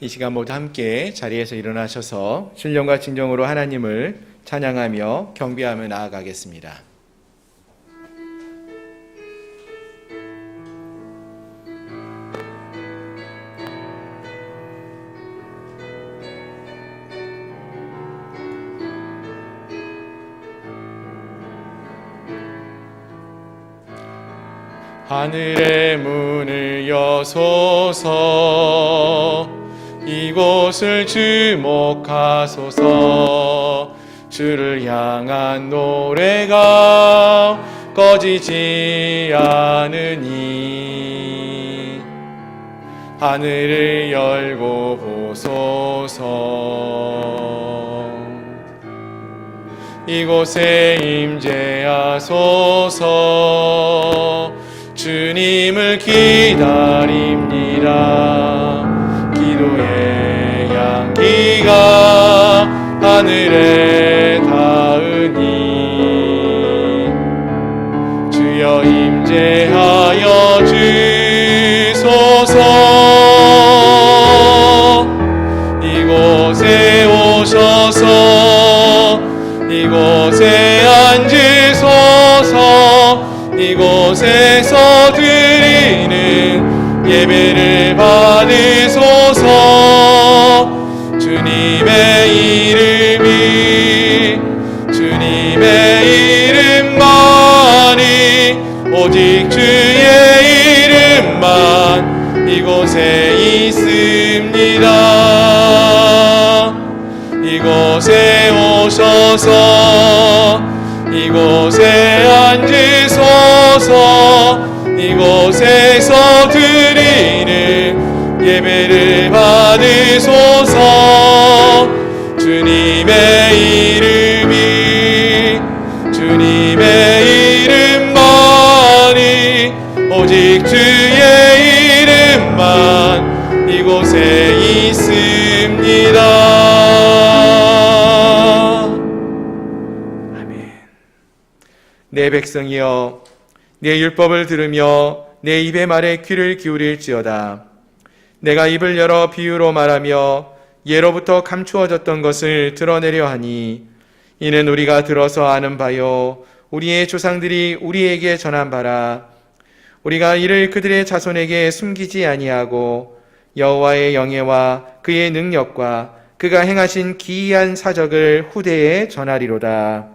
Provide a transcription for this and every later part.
이 시간 모두 함께 자리에서 일어나셔서 신령과 진정으로 하나님을 찬양하며 경배하며 나아가겠습니다. 하늘의 문을 여소서, 이곳을 주목하소서. 주를 향한 노래가 꺼지지 않으니 하늘을 열고 보소서. 이곳에 임재하소서. 주님을 기다립니다. 기도의 향기가 하늘에 닿으니 주여 임재하여 주소서. 이곳에 오셔서 이곳에 앉으소서. 이곳에서 드리는 예배를 받으소서. 주님의 이름이, 주님의 이름만이, 오직 주의 이름만 이곳에 있습니다. 이곳에 오셔서 이곳에 앉으소서. 이곳에서 드리는 예배를 받으소서. 주님의 이름이, 주님의 이름만이, 오직 주의 이름만 이곳에 있습니다. 내 백성이여, 내 율법을 들으며 내 입의 말에 귀를 기울일지어다. 내가 입을 열어 비유로 말하며 예로부터 감추어졌던 것을 드러내려 하니, 이는 우리가 들어서 아는 바요 우리의 조상들이 우리에게 전한 바라. 우리가 이를 그들의 자손에게 숨기지 아니하고 여호와의 영예와 그의 능력과 그가 행하신 기이한 사적을 후대에 전하리로다.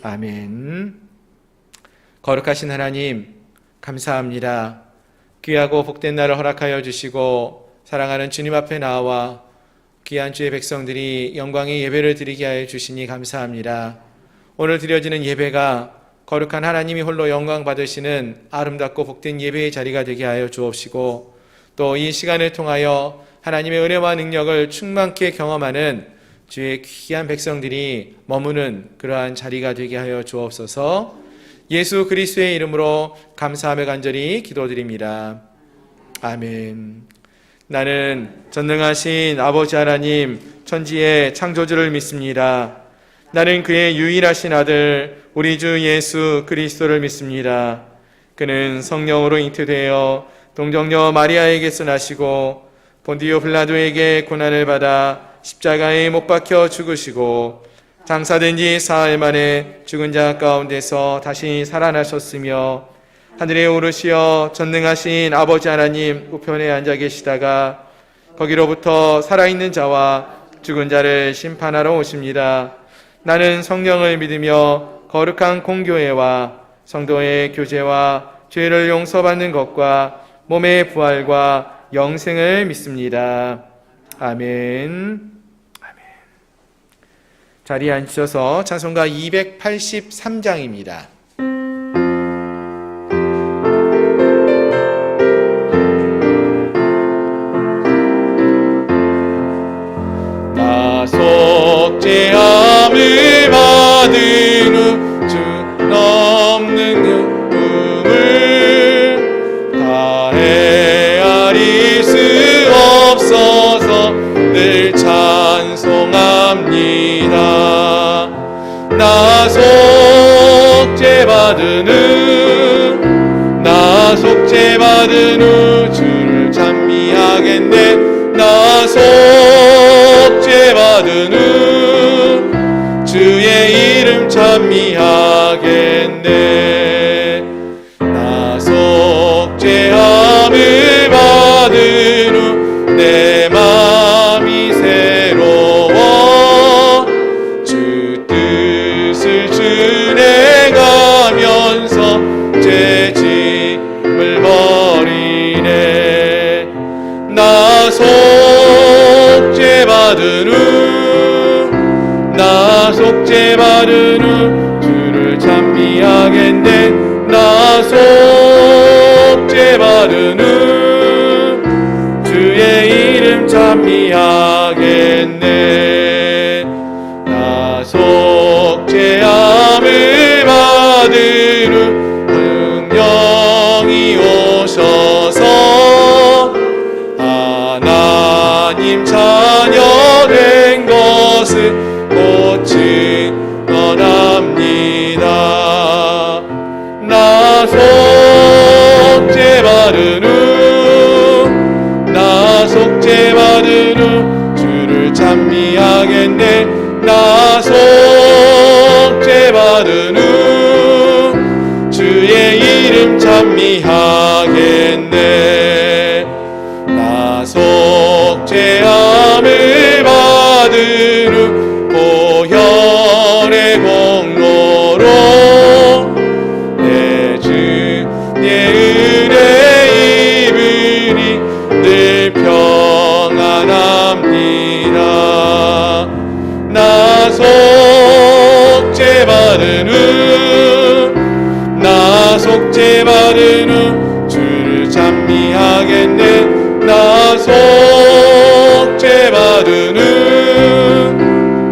아멘. 거룩하신 하나님, 감사합니다. 귀하고 복된 날을 허락하여 주시고 사랑하는 주님 앞에 나와 귀한 주의 백성들이 영광의 예배를 드리게 하여 주시니 감사합니다. 오늘 드려지는 예배가 거룩한 하나님이 홀로 영광 받으시는 아름답고 복된 예배의 자리가 되게 하여 주옵시고, 또 이 시간을 통하여 하나님의 은혜와 능력을 충만케 경험하는 주의 귀한 백성들이 머무는 그러한 자리가 되게 하여 주옵소서. 예수 그리스도의 이름으로 감사하며 간절히 기도드립니다. 아멘. 나는 전능하신 아버지 하나님, 천지의 창조주를 믿습니다. 나는 그의 유일하신 아들 우리 주 예수 그리스도를 믿습니다. 그는 성령으로 잉태되어 동정녀 마리아에게서 나시고 본디오 빌라도에게 고난을 받아 십자가에 못 박혀 죽으시고 장사된 지 사흘 만에 죽은 자 가운데서 다시 살아나셨으며 하늘에 오르시어 전능하신 아버지 하나님 우편에 앉아 계시다가 거기로부터 살아있는 자와 죽은 자를 심판하러 오십니다. 나는 성령을 믿으며 거룩한 공교회와 성도의 교제와 죄를 용서받는 것과 몸의 부활과 영생을 믿습니다. 아멘. 자리에 앉으셔서 찬송가 283장입니다. 나 속죄함을 받은 후 주 넘는 기쁨을 다 헤아릴 수 없어서 늘 찬송합니다. 나 속죄받은 후 주를 찬미하겠네. 나 받은 후 주의 이름 찬미하겠네. 나 속죄함을 받은 후 내 맘이 새로워 주 뜻을 준행하면서 죄짐을 버리네. 나 속죄받은 후 주를 찬미하겠네. 나 속죄받은 후 주의 이름 찬미하겠네. 나 속죄함을 받은 후 성령이 오셔서 하나님 자녀 된 것을 고친 원합니다. 나 속죄받은 후 주를 찬미하겠네. 나 속죄받은 후 주의 이름 찬미하겠네. 나 속죄함을 받은 후 보혈의 공로로 내 주의 은혜 입으니 늘 평안합니다. 나 속죄받은 후 주를 찬미하겠네. 나 속죄받은 후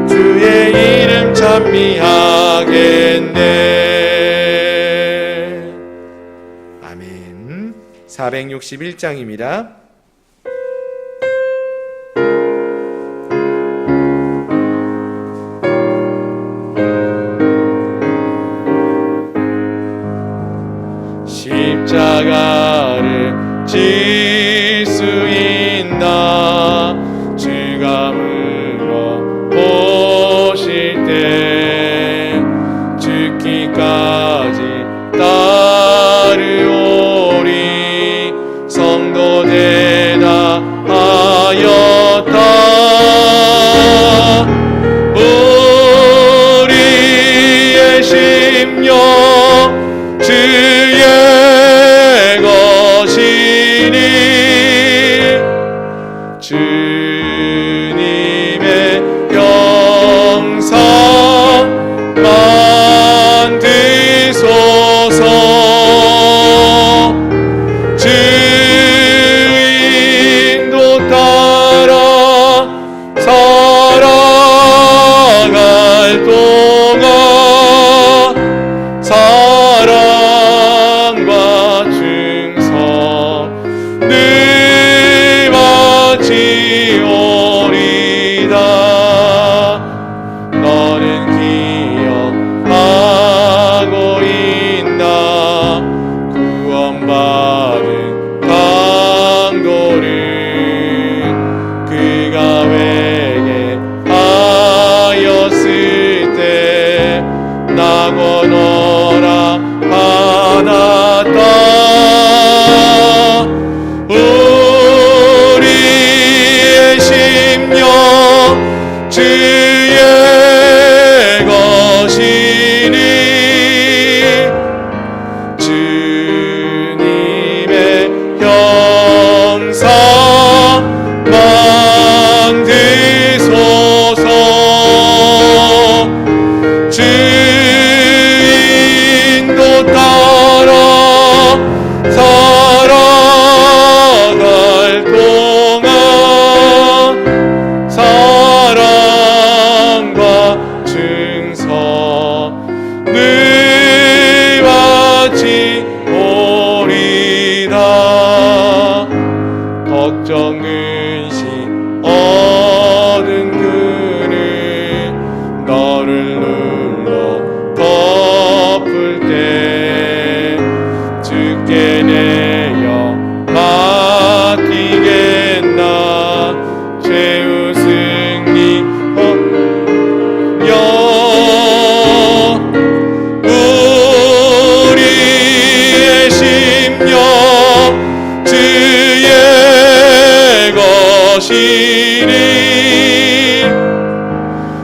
주의 이름 찬미하겠네. 아멘. 461장입니다. 십자가를 질 수 있나 주감으로 보실 때 죽기까지 따르오리. 성도 대답하였다. 우리의 심령 주의 것이니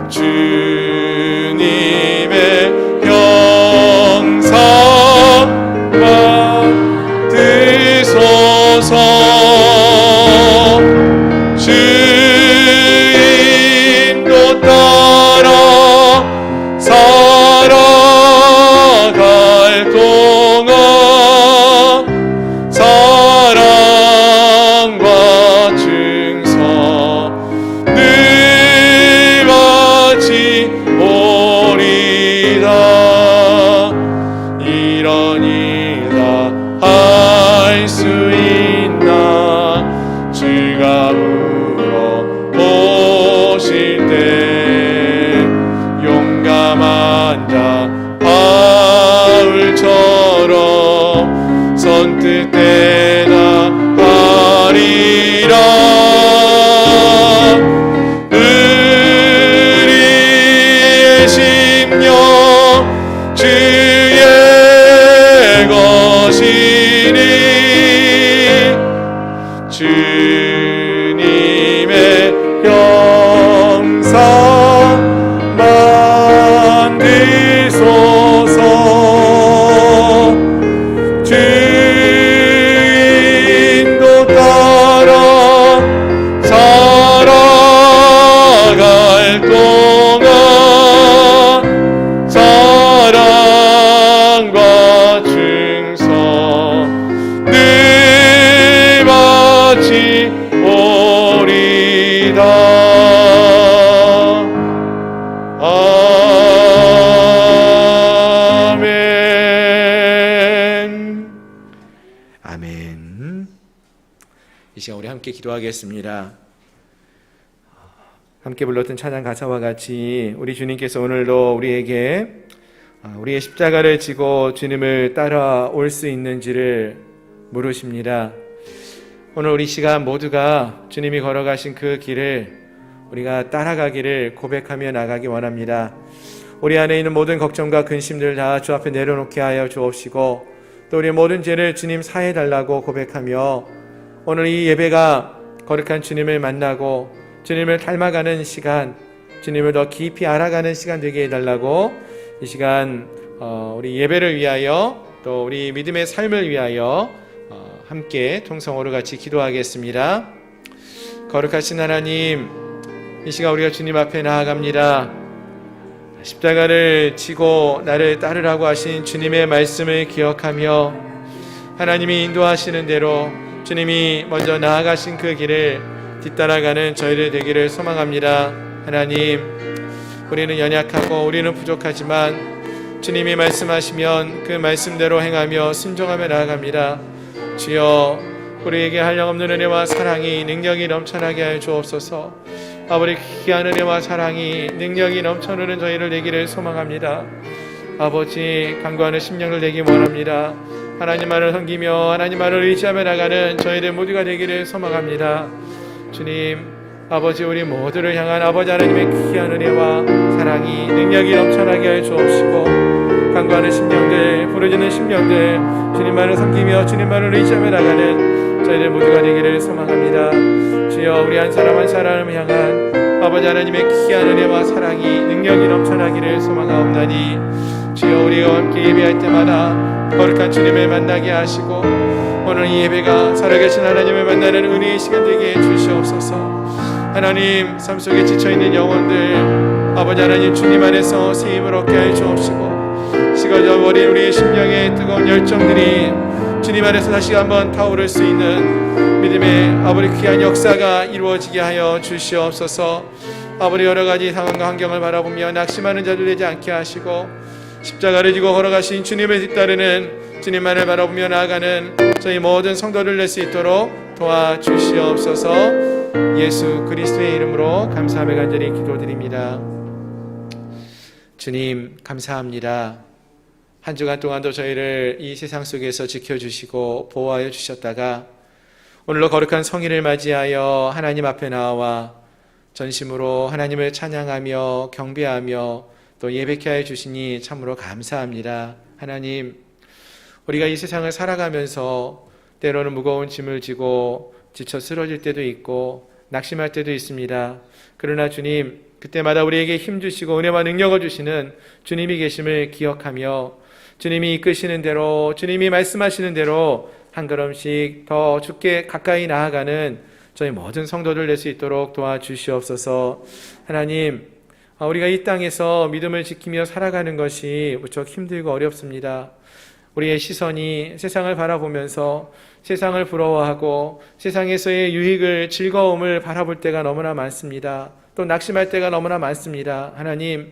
주님의 형상 받으소서. 주인도 따라 살아갈 동안 사랑과 증서 늘 같이 오리다. 이런 일 다 할 수 있나. 즐거움으로 보실 때 용감한 자 바울처럼 선뜻 대답하리라. 우리의 심령 주의 것이니 주님의 형상 만드소서. 주인도 따라 살아갈 동안 사랑과 증서 늘 같이 오리다. 아멘. 아멘. 이 시간 우리 함께 기도하겠습니다. 함께 불렀던 찬양 가사와 같이 우리 주님께서 오늘도 우리에게 우리의 십자가를 지고 주님을 따라올 수 있는지를 물으십니다. 오늘 우리 시간 모두가 주님이 걸어가신 그 길을 우리가 따라가기를 고백하며 나가기 원합니다. 우리 안에 있는 모든 걱정과 근심들 다 주 앞에 내려놓게 하여 주옵시고 또 우리의 모든 죄를 주님 사해달라고 고백하며 오늘 이 예배가 거룩한 주님을 만나고 주님을 닮아가는 시간, 주님을 더 깊이 알아가는 시간 되게 해달라고 이 시간 우리 예배를 위하여 또 우리 믿음의 삶을 위하여 함께 통성으로 같이 기도하겠습니다. 거룩하신 하나님, 이 시간 우리가 주님 앞에 나아갑니다. 십자가를 지고 나를 따르라고 하신 주님의 말씀을 기억하며 하나님이 인도하시는 대로 주님이 먼저 나아가신 그 길을 뒤따라가는 저희들 되기를 소망합니다. 하나님, 우리는 연약하고 우리는 부족하지만 주님이 말씀하시면 그 말씀대로 행하며 순종하며 나아갑니다. 주여, 우리에게 한량없는 은혜와 사랑이 능력이 넘쳐나게 하여 주옵소서. 아버지, 귀한 은혜와 사랑이 능력이 넘쳐나는 저희를 되기를 소망합니다. 아버지, 간구하는 심령을 내기 원합니다. 하나님만을 섬기며 하나님만을 의지하며 나가는 저희들 모두가 되기를 소망합니다. 주님, 아버지, 우리 모두를 향한 아버지 하나님의 귀한 은혜와 사랑이 능력이 넘쳐나게 하여 주옵시고 간구하는 심령들, 부르짖는 심령들, 주님만을 섬기며 주님만을 의지하며 나가는 저희들 모두가 되기를 소망합니다. 주여, 우리 한 사람 한 사람을 향한 아버지 하나님의 귀한 은혜와 사랑이 능력이 넘쳐나기를 소망하옵나니 주여, 우리와 함께 예배할 때마다 거룩한 주님을 만나게 하시고 오늘 이 예배가 살아계신 하나님을 만나는 은혜의 시간 되게 해주시옵소서. 하나님, 삶 속에 지쳐있는 영혼들 아버지 하나님 주님 안에서 새 힘을 얻게 하여 주옵시고 식어져버린 우리의 심령의 뜨거운 열정들이 주님 안에서 다시 한번 타오를 수 있는 믿음의 아버지 귀한 역사가 이루어지게 하여 주시옵소서. 아버지, 여러 가지 상황과 환경을 바라보며 낙심하는 자들 되지 않게 하시고 십자가를 지고 걸어가신 주님을 뒤따르는 주님만을 바라보며 나아가는 저희 모든 성도를 낼 수 있도록 도와주시옵소서. 예수 그리스도의 이름으로 감사하며 간절히 기도드립니다. 주님, 감사합니다. 한 주간 동안도 저희를 이 세상 속에서 지켜주시고 보호하여 주셨다가 오늘로 거룩한 성일을 맞이하여 하나님 앞에 나와 전심으로 하나님을 찬양하며 경배하며 또 예배케 하여 주시니 참으로 감사합니다. 하나님, 우리가 이 세상을 살아가면서 때로는 무거운 짐을 지고 지쳐 쓰러질 때도 있고 낙심할 때도 있습니다. 그러나 주님, 그때마다 우리에게 힘 주시고 은혜와 능력을 주시는 주님이 계심을 기억하며 주님이 이끄시는 대로, 주님이 말씀하시는 대로 한 걸음씩 더 주께 가까이 나아가는 저희 모든 성도들 될 수 있도록 도와주시옵소서. 하나님, 우리가 이 땅에서 믿음을 지키며 살아가는 것이 무척 힘들고 어렵습니다. 우리의 시선이 세상을 바라보면서 세상을 부러워하고 세상에서의 유익을, 즐거움을 바라볼 때가 너무나 많습니다. 또 낙심할 때가 너무나 많습니다. 하나님,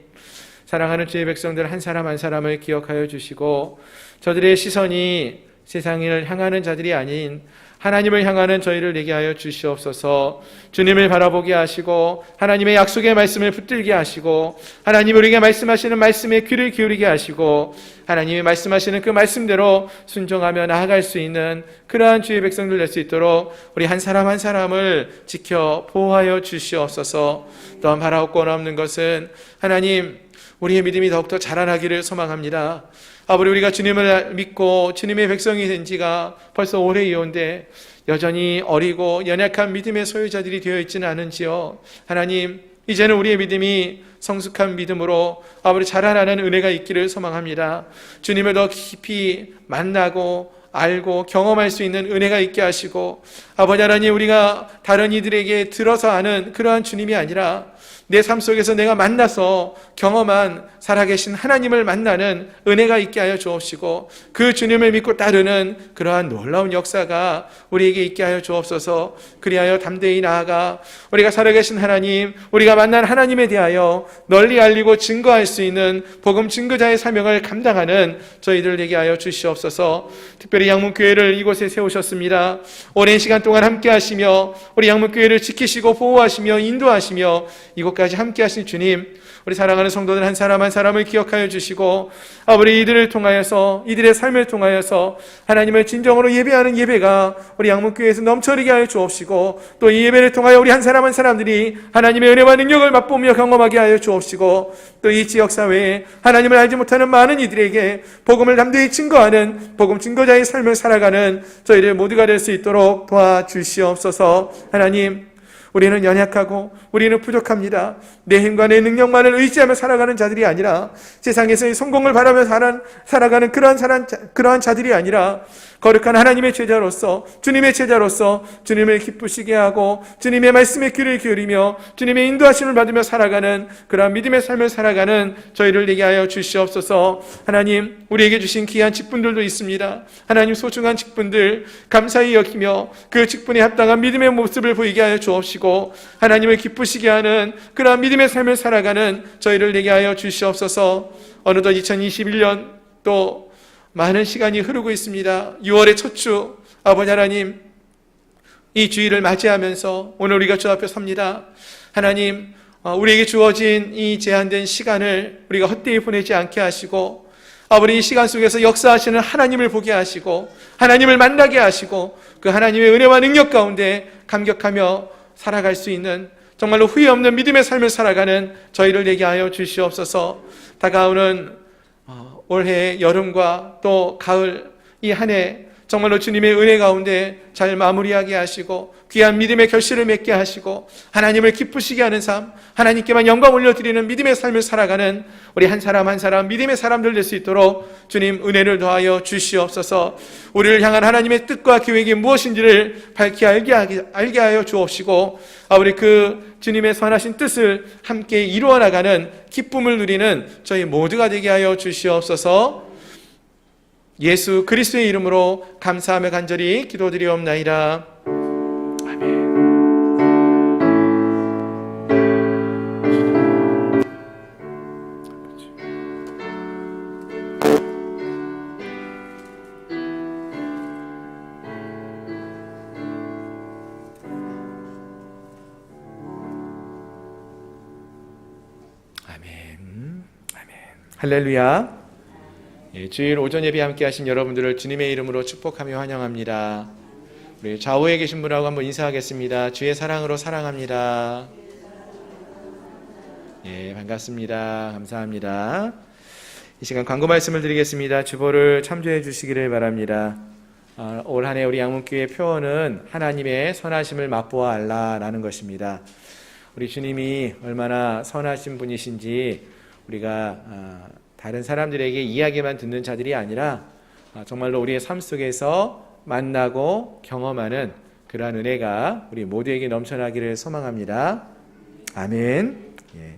사랑하는 주의 백성들 한 사람 한 사람을 기억하여 주시고 저들의 시선이 세상을 향하는 자들이 아닌 하나님을 향하는 저희를 되게 하여 주시옵소서. 주님을 바라보게 하시고 하나님의 약속의 말씀을 붙들게 하시고 하나님 우리에게 말씀하시는 말씀에 귀를 기울이게 하시고 하나님이 말씀하시는 그 말씀대로 순종하며 나아갈 수 있는 그러한 주의 백성들 될 수 있도록 우리 한 사람 한 사람을 지켜 보호하여 주시옵소서. 또한 바라옵고 남는 것은 하나님, 우리의 믿음이 더욱더 자라나기를 소망합니다. 아버지, 우리가 주님을 믿고 주님의 백성이 된 지가 벌써 오래이온데 여전히 어리고 연약한 믿음의 소유자들이 되어 있지는 않은지요. 하나님, 이제는 우리의 믿음이 성숙한 믿음으로 아버지 자라나는 은혜가 있기를 소망합니다. 주님을 더 깊이 만나고 알고 경험할 수 있는 은혜가 있게 하시고 아버지 하나님, 우리가 다른 이들에게 들어서 아는 그러한 주님이 아니라 내 삶 속에서 내가 만나서 경험한 살아계신 하나님을 만나는 은혜가 있게 하여 주옵시고 그 주님을 믿고 따르는 그러한 놀라운 역사가 우리에게 있게 하여 주옵소서. 그리하여 담대히 나아가 우리가 살아계신 하나님, 우리가 만난 하나님에 대하여 널리 알리고 증거할 수 있는 복음 증거자의 사명을 감당하는 저희들 되게 하여 주시옵소서. 특별히 양문교회를 이곳에 세우셨습니다. 오랜 시간 동안 함께 하시며 우리 양문교회를 지키시고 보호하시며 인도하시며 이곳까지 함께 하신 주님, 우리 사랑하는 성도들 한 사람 한 사람을 기억하여 주시고 우리 이들을 통하여서, 이들의 삶을 통하여서 하나님을 진정으로 예배하는 예배가 우리 양문교회에서 넘쳐나게 하여 주옵시고 또 이 예배를 통하여 우리 한 사람 한 사람들이 하나님의 은혜와 능력을 맛보며 경험하게 하여 주옵시고 또 이 지역사회에 하나님을 알지 못하는 많은 이들에게 복음을 담대히 증거하는 복음 증거자의 삶을 살아가는 저희들 모두가 될 수 있도록 도와주시옵소서. 하나님, 우리는 연약하고 우리는 부족합니다. 내 힘과 내 능력만을 의지하며 살아가는 자들이 아니라 세상에서의 성공을 바라며 살아가는 그러한 자들이 아니라 거룩한 하나님의 제자로서, 주님의 제자로서 주님을 기쁘시게 하고 주님의 말씀에 귀를 기울이며 주님의 인도하심을 받으며 살아가는 그러한 믿음의 삶을 살아가는 저희를 되게 하여 주시옵소서. 하나님, 우리에게 주신 귀한 직분들도 있습니다. 하나님, 소중한 직분들 감사히 여기며 그 직분에 합당한 믿음의 모습을 보이게 하여 주옵시고 하나님을 기쁘시게 하는 그러한 믿음의 삶을 살아가는 저희를 되게 하여 주시옵소서. 어느덧 2021년 또 많은 시간이 흐르고 있습니다. 6월의 첫 주, 아버지 하나님, 이 주일을 맞이하면서 오늘 우리가 주 앞에 섭니다. 하나님, 우리에게 주어진 이 제한된 시간을 우리가 헛되이 보내지 않게 하시고 아버지, 이 시간 속에서 역사하시는 하나님을 보게 하시고 하나님을 만나게 하시고 그 하나님의 은혜와 능력 가운데 감격하며 살아갈 수 있는 정말로 후회 없는 믿음의 삶을 살아가는 저희를 되게 하여 주시옵소서. 다가오는 올해 여름과 또 가을 이 한 해 정말로 주님의 은혜 가운데 잘 마무리하게 하시고 귀한 믿음의 결실을 맺게 하시고 하나님을 기쁘시게 하는 삶, 하나님께만 영광 올려드리는 믿음의 삶을 살아가는 우리 한 사람 한 사람 믿음의 사람들 될 수 있도록 주님 은혜를 더하여 주시옵소서. 우리를 향한 하나님의 뜻과 계획이 무엇인지를 밝히 알게 하여 주옵시고 우리 그 주님의 선하신 뜻을 함께 이루어 나가는 기쁨을 누리는 저희 모두가 되게 하여 주시옵소서. 예수 그리스도의 이름으로 감사하며 간절히 기도드리옵나이다. 아멘. 할렐루야. 주일 오전 예배 함께 하신 여러분들을 주님의 이름으로 축복하며 환영합니다. 우리 좌우에 계신 분하고 한번 인사하겠습니다. 주의 사랑으로 사랑합니다. 반갑습니다. 감사합니다. 이 시간 광고 말씀을 드리겠습니다. 주보를 참조해 주시기를 바랍니다. 올 한 해 우리 양문교회 표어는 하나님의 선하심을 맛보아 알라라는 것입니다. 우리 주님이 얼마나 선하신 분이신지 우리가 다른 사람들에게 이야기만 듣는 자들이 아니라 정말로 우리의 삶 속에서 만나고 경험하는 그러한 은혜가 우리 모두에게 넘쳐나기를 소망합니다. 아멘. 예.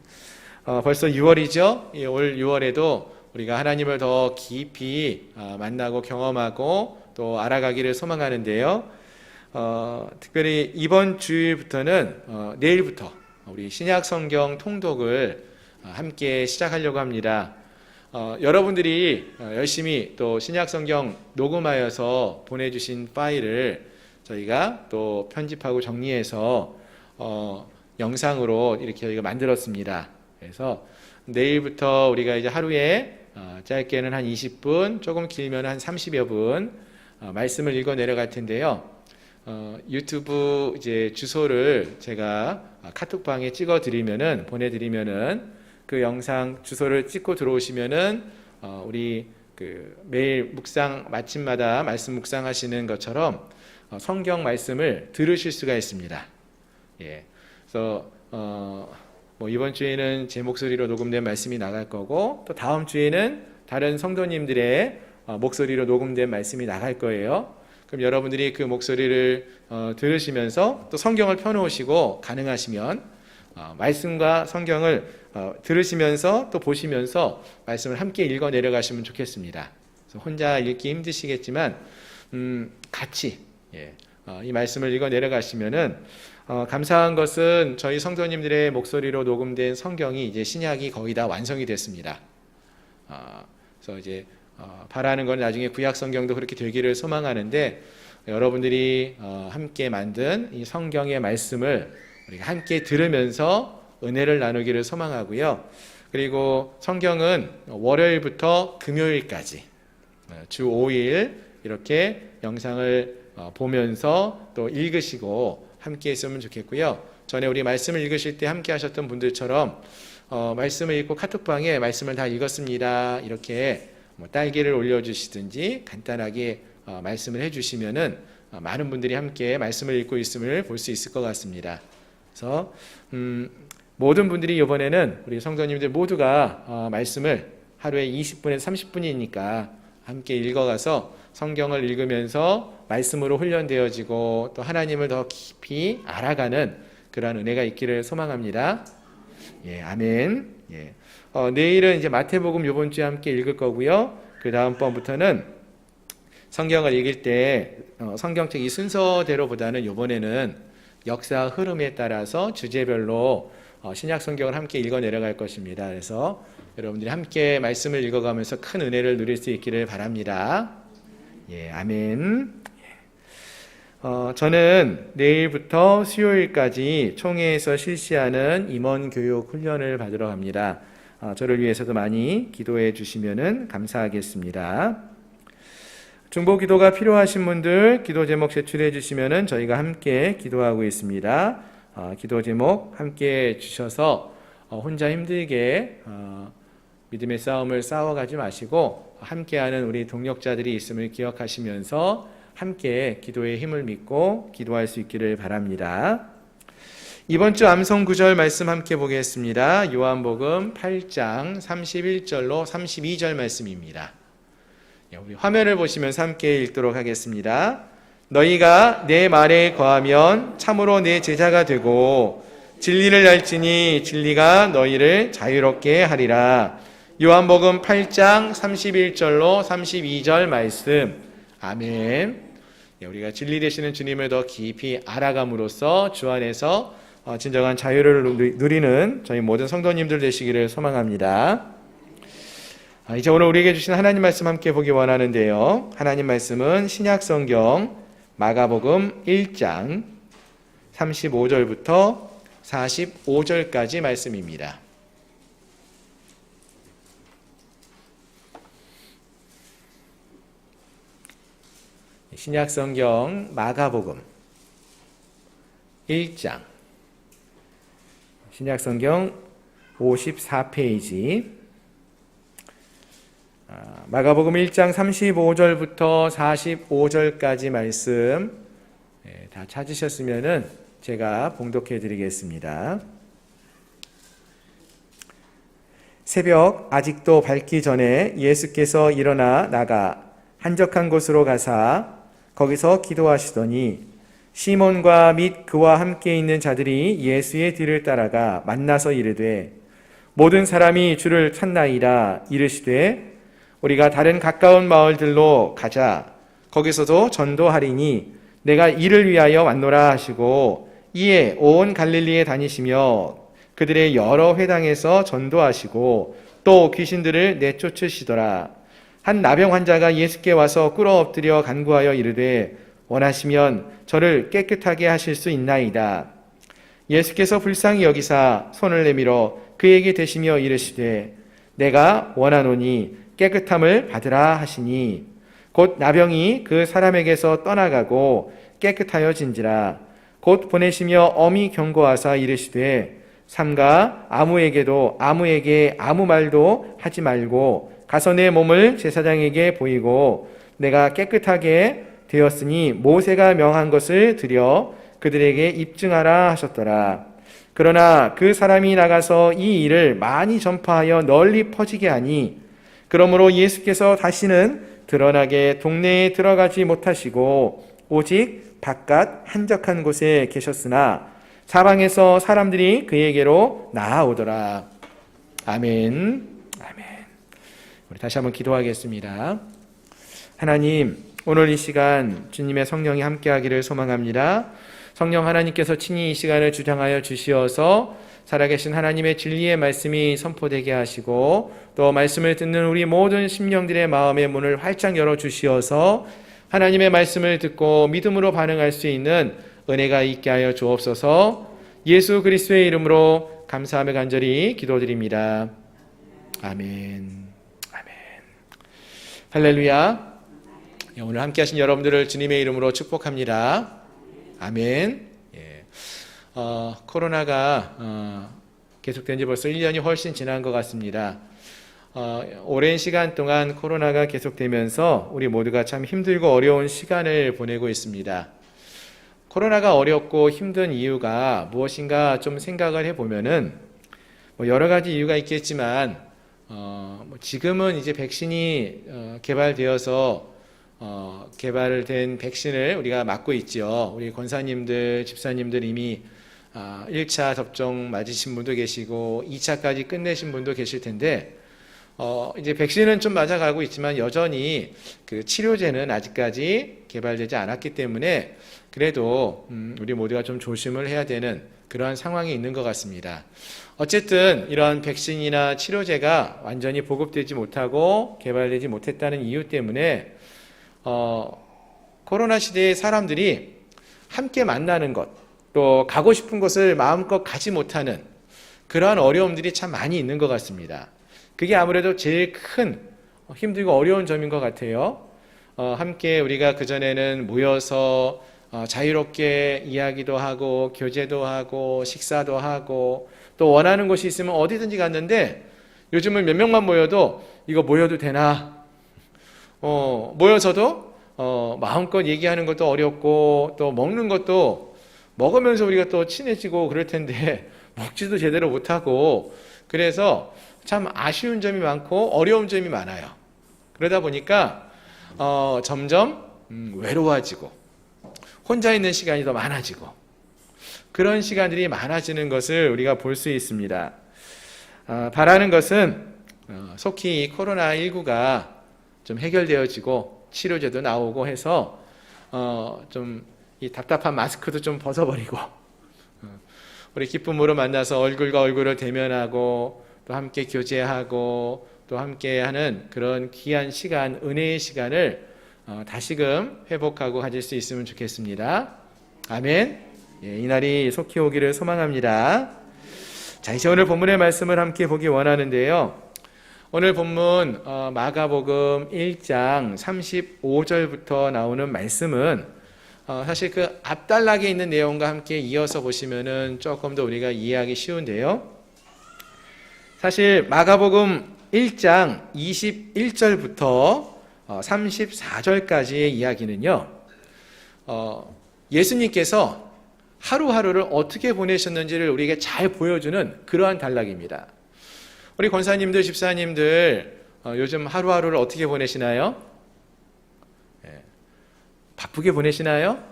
벌써 6월이죠. 올 6월에도 우리가 하나님을 더 깊이 만나고 경험하고 또 알아가기를 소망하는데요. 특별히 이번 주일부터는 내일부터 우리 신약 성경 통독을 함께 시작하려고 합니다. 여러분들이 열심히 또 신약 성경 녹음하여서 보내주신 파일을 저희가 또 편집하고 정리해서 영상으로 이렇게 저희가 만들었습니다. 그래서 내일부터 우리가 이제 하루에 짧게는 한 20분, 조금 길면 한 30여 분 말씀을 읽어 내려갈 텐데요. 유튜브 이제 주소를 제가 카톡방에 찍어 드리면은 보내드리면은 그 영상 주소를 찍고 들어오시면은 우리 그 매일 묵상 마침마다 말씀 묵상하시는 것처럼 성경 말씀을 들으실 수가 있습니다. 예. 그래서 뭐 이번 주에는 제 목소리로 녹음된 말씀이 나갈 거고 또 다음 주에는 다른 성도님들의 목소리로 녹음된 말씀이 나갈 거예요. 그럼 여러분들이 그 목소리를 들으시면서 또 성경을 펴놓으시고 가능하시면 말씀과 성경을 들으시면서 또 보시면서 말씀을 함께 읽어 내려가시면 좋겠습니다. 그래서 혼자 읽기 힘드시겠지만 같이 이 말씀을 읽어 내려가시면은 감사한 것은 저희 성도님들의 목소리로 녹음된 성경이 이제 신약이 거의 다 완성이 됐습니다. 그래서 이제 바라는 건 나중에 구약 성경도 그렇게 되기를 소망하는데 여러분들이 함께 만든 이 성경의 말씀을 우리가 함께 들으면서 은혜를 나누기를 소망하고요. 그리고 성경은 월요일부터 금요일까지 주 5일 이렇게 영상을 보면서 또 읽으시고 함께 했으면 좋겠고요. 전에 우리 말씀을 읽으실 때 함께 하셨던 분들처럼 말씀을 읽고 카톡방에 말씀을 다 읽었습니다. 이렇게 딸기를 올려주시든지 간단하게 말씀을 해주시면은 많은 분들이 함께 말씀을 읽고 있음을 볼 수 있을 것 같습니다. 그래서 모든 분들이 이번에는 우리 성도님들 모두가 말씀을 하루에 20분에서 30분이니까 함께 읽어가서 성경을 읽으면서 말씀으로 훈련되어지고 또 하나님을 더 깊이 알아가는 그러한 은혜가 있기를 소망합니다. 예, 아멘. 예. 내일은 이제 마태복음 이번 주에 함께 읽을 거고요. 그 다음번부터는 성경을 읽을 때 성경책 이 순서대로보다는 이번에는 역사 흐름에 따라서 주제별로 신약 성경을 함께 읽어 내려갈 것입니다. 그래서 여러분들이 함께 말씀을 읽어가면서 큰 은혜를 누릴 수 있기를 바랍니다. 예, 아멘. 저는 내일부터 수요일까지 총회에서 실시하는 임원 교육 훈련을 받으러 갑니다. 저를 위해서도 많이 기도해 주시면 감사하겠습니다. 중보 기도가 필요하신 분들 기도 제목 제출해 주시면 저희가 함께 기도하고 있습니다. 기도 제목 함께 주셔서 혼자 힘들게 믿음의 싸움을 싸워가지 마시고 함께하는 우리 동력자들이 있음을 기억하시면서 함께 기도의 힘을 믿고 기도할 수 있기를 바랍니다. 이번 주 암송 구절 말씀 함께 보겠습니다. 요한복음 8장 31절로 32절 말씀입니다. 우리 화면을 보시면서 함께 읽도록 하겠습니다. 너희가 내 말에 거하면 참으로 내 제자가 되고 진리를 알지니 진리가 너희를 자유롭게 하리라. 요한복음 8장 31절로 32절 말씀. 아멘. 우리가 진리 되시는 주님을 더 깊이 알아감으로써 주 안에서 진정한 자유를 누리는 저희 모든 성도님들 되시기를 소망합니다. 이제 오늘 우리에게 주신 하나님 말씀 함께 보기 원하는데요. 하나님 말씀은 신약 성경 마가복음 1장 35절부터 45절까지 말씀입니다. 신약 성경 마가복음 1장 신약 성경 54페이지 마가복음 1장 35절부터 45절까지 말씀 다 찾으셨으면은 제가 봉독해 드리겠습니다. 새벽 아직도 밝기 전에 예수께서 일어나 나가 한적한 곳으로 가사 거기서 기도하시더니 시몬과 및 그와 함께 있는 자들이 예수의 뒤를 따라가 만나서 이르되 모든 사람이 주를 찾나이다. 이르시되 우리가 다른 가까운 마을들로 가자. 거기서도 전도하리니 내가 이를 위하여 왔노라 하시고 이에 온 갈릴리에 다니시며 그들의 여러 회당에서 전도하시고 또 귀신들을 내쫓으시더라. 한 나병 환자가 예수께 와서 꿇어 엎드려 간구하여 이르되 원하시면 저를 깨끗하게 하실 수 있나이다. 예수께서 불쌍히 여기사 손을 내밀어 그에게 대시며 이르시되 내가 원하노니 깨끗함을 받으라 하시니 곧 나병이 그 사람에게서 떠나가고 깨끗하여진지라. 곧 보내시며 엄히 경고하사 이르시되 삼가 아무에게 아무 말도 하지 말고 가서 내 몸을 제사장에게 보이고 내가 깨끗하게 되었으니 모세가 명한 것을 드려 그들에게 입증하라 하셨더라. 그러나 그 사람이 나가서 이 일을 많이 전파하여 널리 퍼지게 하니 그러므로 예수께서 다시는 드러나게 동네에 들어가지 못하시고 오직 바깥 한적한 곳에 계셨으나 사방에서 사람들이 그에게로 나아오더라. 아멘. 아멘. 우리 다시 한번 기도하겠습니다. 하나님, 오늘 이 시간 주님의 성령이 함께하기를 소망합니다. 성령 하나님께서 친히 이 시간을 주장하여 주시어서 살아계신 하나님의 진리의 말씀이 선포되게 하시고 또 말씀을 듣는 우리 모든 심령들의 마음의 문을 활짝 열어주시어서 하나님의 말씀을 듣고 믿음으로 반응할 수 있는 은혜가 있게 하여 주옵소서. 예수 그리스도의 이름으로 감사하며 간절히 기도드립니다. 아멘. 아멘. 할렐루야. 오늘 함께 하신 여러분들을 주님의 이름으로 축복합니다. 아멘. 코로나가 계속된 지 벌써 1년이 훨씬 지난 것 같습니다. 오랜 시간 동안 코로나가 계속되면서 우리 모두가 참 힘들고 어려운 시간을 보내고 있습니다. 코로나가 어렵고 힘든 이유가 무엇인가 좀 생각을 해보면은 여러 가지 이유가 있겠지만 지금은 이제 백신이 개발되어서 개발된 백신을 우리가 맞고 있죠. 우리 권사님들, 집사님들 이미 1차 접종 맞으신 분도 계시고 2차까지 끝내신 분도 계실 텐데 이제 백신은 좀 맞아가고 있지만 여전히 그 치료제는 아직까지 개발되지 않았기 때문에 그래도 우리 모두가 좀 조심을 해야 되는 그러한 상황이 있는 것 같습니다. 어쨌든 이런 백신이나 치료제가 완전히 보급되지 못하고 개발되지 못했다는 이유 때문에 코로나 시대에 사람들이 함께 만나는 것, 또 가고 싶은 곳을 마음껏 가지 못하는 그러한 어려움들이 참 많이 있는 것 같습니다. 그게 아무래도 제일 큰 힘들고 어려운 점인 것 같아요. 함께 우리가 그전에는 모여서 자유롭게 이야기도 하고 교제도 하고 식사도 하고 또 원하는 곳이 있으면 어디든지 갔는데 요즘은 몇 명만 모여도 이거 모여도 되나? 모여서도 마음껏 얘기하는 것도 어렵고 또 먹는 것도 먹으면서 우리가 또 친해지고 그럴 텐데 먹지도 제대로 못하고 그래서 참 아쉬운 점이 많고 어려운 점이 많아요. 그러다 보니까 점점 외로워지고 혼자 있는 시간이 더 많아지고 그런 시간들이 많아지는 것을 우리가 볼 수 있습니다. 바라는 것은 속히 이 코로나19가 좀 해결되어지고 치료제도 나오고 해서 좀 이 답답한 마스크도 좀 벗어버리고 우리 기쁨으로 만나서 얼굴과 얼굴을 대면하고 또 함께 교제하고 또 함께하는 그런 귀한 시간, 은혜의 시간을 다시금 회복하고 가질 수 있으면 좋겠습니다. 아멘. 이날이 속히 오기를 소망합니다. 자, 이제 오늘 본문의 말씀을 함께 보기 원하는데요. 오늘 본문 마가복음 1장 35절부터 나오는 말씀은 사실 그 앞단락에 있는 내용과 함께 이어서 보시면은 조금 더 우리가 이해하기 쉬운데요. 사실 마가복음 1장 21절부터 34절까지의 이야기는요, 예수님께서 하루하루를 어떻게 보내셨는지를 우리에게 잘 보여주는 그러한 단락입니다. 우리 권사님들, 집사님들 요즘 하루하루를 어떻게 보내시나요? 바쁘게 보내시나요?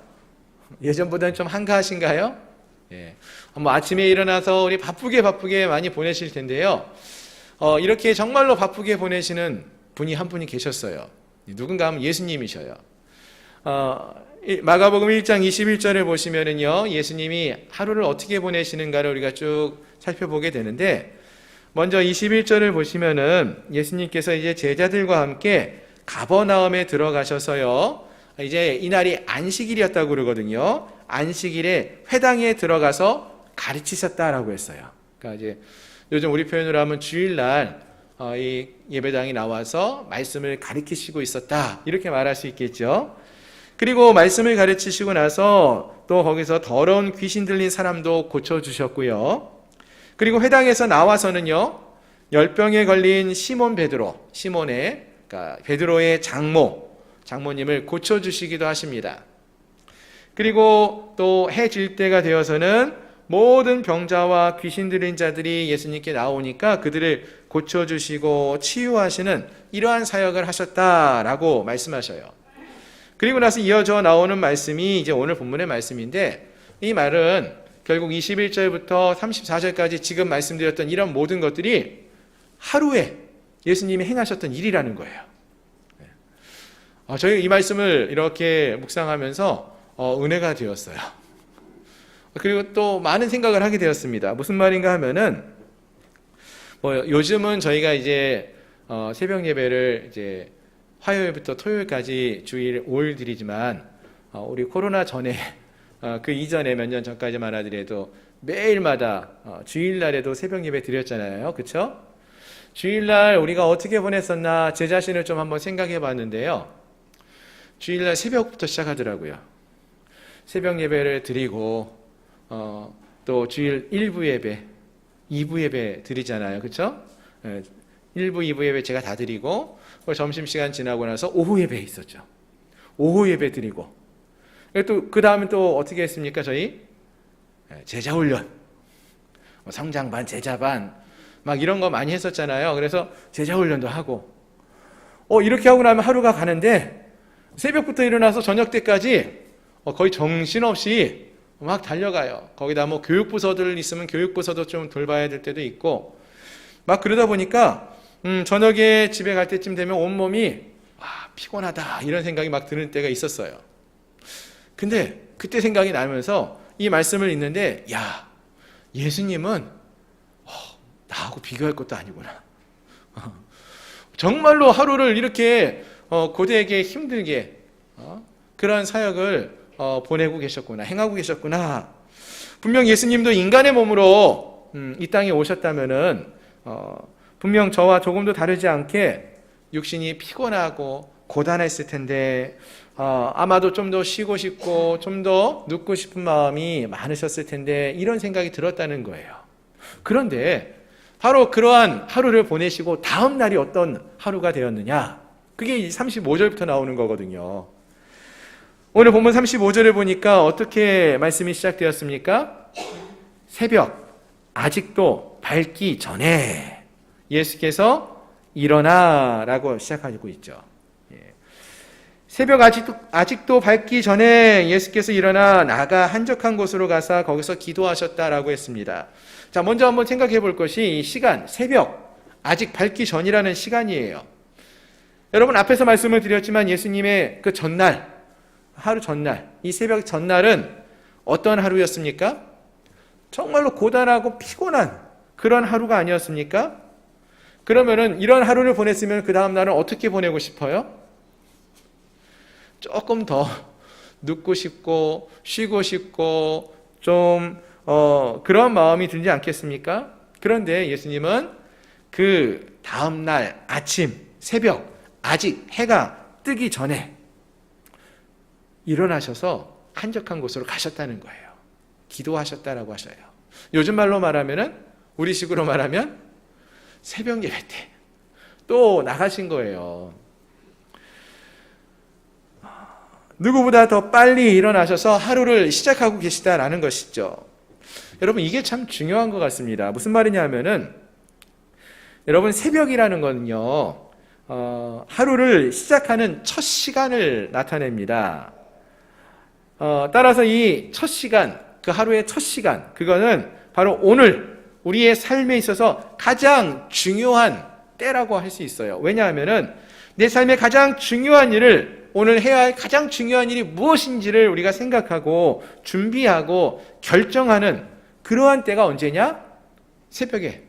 예전보다는 좀 한가하신가요? 뭐 아침에 일어나서 우리 바쁘게 많이 보내실 텐데요. 이렇게 정말로 바쁘게 보내시는 분이 한 분이 계셨어요. 누군가 하면 예수님이셔요. 마가복음 1장 21절을 보시면은요, 예수님이 하루를 어떻게 보내시는가를 우리가 쭉 살펴보게 되는데, 먼저 21절을 보시면은 예수님께서 이제 제자들과 함께 가버나움에 들어가셔서요, 이제 이날이 안식일이었다고 그러거든요. 안식일에 회당에 들어가서 가르치셨다라고 했어요. 그러니까 이제 요즘 우리 표현으로 하면 주일날 이 예배당에 나와서 말씀을 가르치시고 있었다, 이렇게 말할 수 있겠죠. 그리고 말씀을 가르치시고 나서 또 거기서 더러운 귀신 들린 사람도 고쳐주셨고요. 그리고 회당에서 나와서는요, 열병에 걸린 시몬 베드로, 그러니까 베드로의 장모님을 고쳐주시기도 하십니다. 그리고 또 해 질 때가 되어서는 모든 병자와 귀신 들린 자들이 예수님께 나오니까 그들을 고쳐주시고 치유하시는 이러한 사역을 하셨다라고 말씀하셔요. 그리고 나서 이어져 나오는 말씀이 이제 오늘 본문의 말씀인데, 이 말은 결국 21절부터 34절까지 지금 말씀드렸던 이런 모든 것들이 하루에 예수님이 행하셨던 일이라는 거예요. 저희 이 말씀을 이렇게 묵상하면서 은혜가 되었어요. 그리고 또 많은 생각을 하게 되었습니다. 무슨 말인가 하면은, 요즘은 저희가 이제 새벽 예배를 이제 화요일부터 토요일까지 주일 5일 드리지만, 우리 코로나 전에 그 이전에 몇 년 전까지만 하더라도 매일마다 주일날에도 새벽 예배 드렸잖아요. 그렇죠? 주일날 우리가 어떻게 보냈었나 제 자신을 좀 한번 생각해 봤는데요. 주일날 새벽부터 시작하더라고요. 새벽 예배를 드리고 또 주일 1부 예배, 2부 예배 드리잖아요. 그렇죠? 1부, 2부 예배 제가 다 드리고, 점심시간 지나고 나서 오후 예배 있었죠. 오후 예배 드리고, 또 그 다음에 또 어떻게 했습니까? 저희 제자훈련, 성장반, 제자반 막 이런 거 많이 했었잖아요. 그래서 제자훈련도 하고, 이렇게 하고 나면 하루가 가는데 새벽부터 일어나서 저녁 때까지 거의 정신없이 막 달려가요. 거기다 뭐 교육부서들 있으면 교육부서도 좀 돌봐야 될 때도 있고, 막 그러다 보니까 저녁에 집에 갈 때쯤 되면 온몸이 피곤하다 이런 생각이 막 드는 때가 있었어요. 근데 그때 생각이 나면서 이 말씀을 읽는데, 야, 예수님은 나하고 비교할 것도 아니구나. 정말로 하루를 이렇게 고되게 힘들게 그런 사역을 보내고 계셨구나, 행하고 계셨구나. 분명 예수님도 인간의 몸으로 이 땅에 오셨다면은 분명 저와 조금도 다르지 않게 육신이 피곤하고 고단했을 텐데, 아마도 좀 더 쉬고 싶고 좀 더 눕고 싶은 마음이 많으셨을 텐데, 이런 생각이 들었다는 거예요. 그런데 바로 그러한 하루를 보내시고 다음 날이 어떤 하루가 되었느냐, 그게 35절부터 나오는 거거든요. 오늘 본문 35절을 보니까 어떻게 말씀이 시작되었습니까? 새벽 아직도 밝기 전에 예수께서 일어나라고 시작하고 있죠. 새벽 아직도 밝기 전에 예수께서 일어나 나가 한적한 곳으로 가서 거기서 기도하셨다라고 했습니다. 자, 먼저 한번 생각해 볼 것이 이 시간, 새벽, 아직 밝기 전이라는 시간이에요. 여러분, 앞에서 말씀을 드렸지만 예수님의 그 전날, 하루 전날, 이 새벽 전날은 어떤 하루였습니까? 정말로 고단하고 피곤한 그런 하루가 아니었습니까? 그러면은 이런 하루를 보냈으면 그 다음 날은 어떻게 보내고 싶어요? 조금 더 눕고 싶고 쉬고 싶고 좀 그런 마음이 들지 않겠습니까? 그런데 예수님은 그 다음 날 아침, 새벽, 아직 해가 뜨기 전에 일어나셔서 한적한 곳으로 가셨다는 거예요. 기도하셨다라고 하셔요. 요즘 말로 말하면은, 우리식으로 말하면 새벽 예배 때 또 나가신 거예요. 누구보다 더 빨리 일어나셔서 하루를 시작하고 계시다라는 것이죠. 여러분, 이게 참 중요한 것 같습니다. 무슨 말이냐면은, 여러분, 새벽이라는 거는요, 하루를 시작하는 첫 시간을 나타냅니다. 따라서 이 첫 시간, 그 하루의 첫 시간, 그거는 바로 오늘 우리의 삶에 있어서 가장 중요한 때라고 할 수 있어요. 왜냐하면은 내 삶의 가장 중요한 일을, 오늘 해야 할 가장 중요한 일이 무엇인지를 우리가 생각하고 준비하고 결정하는 그러한 때가 언제냐? 새벽에,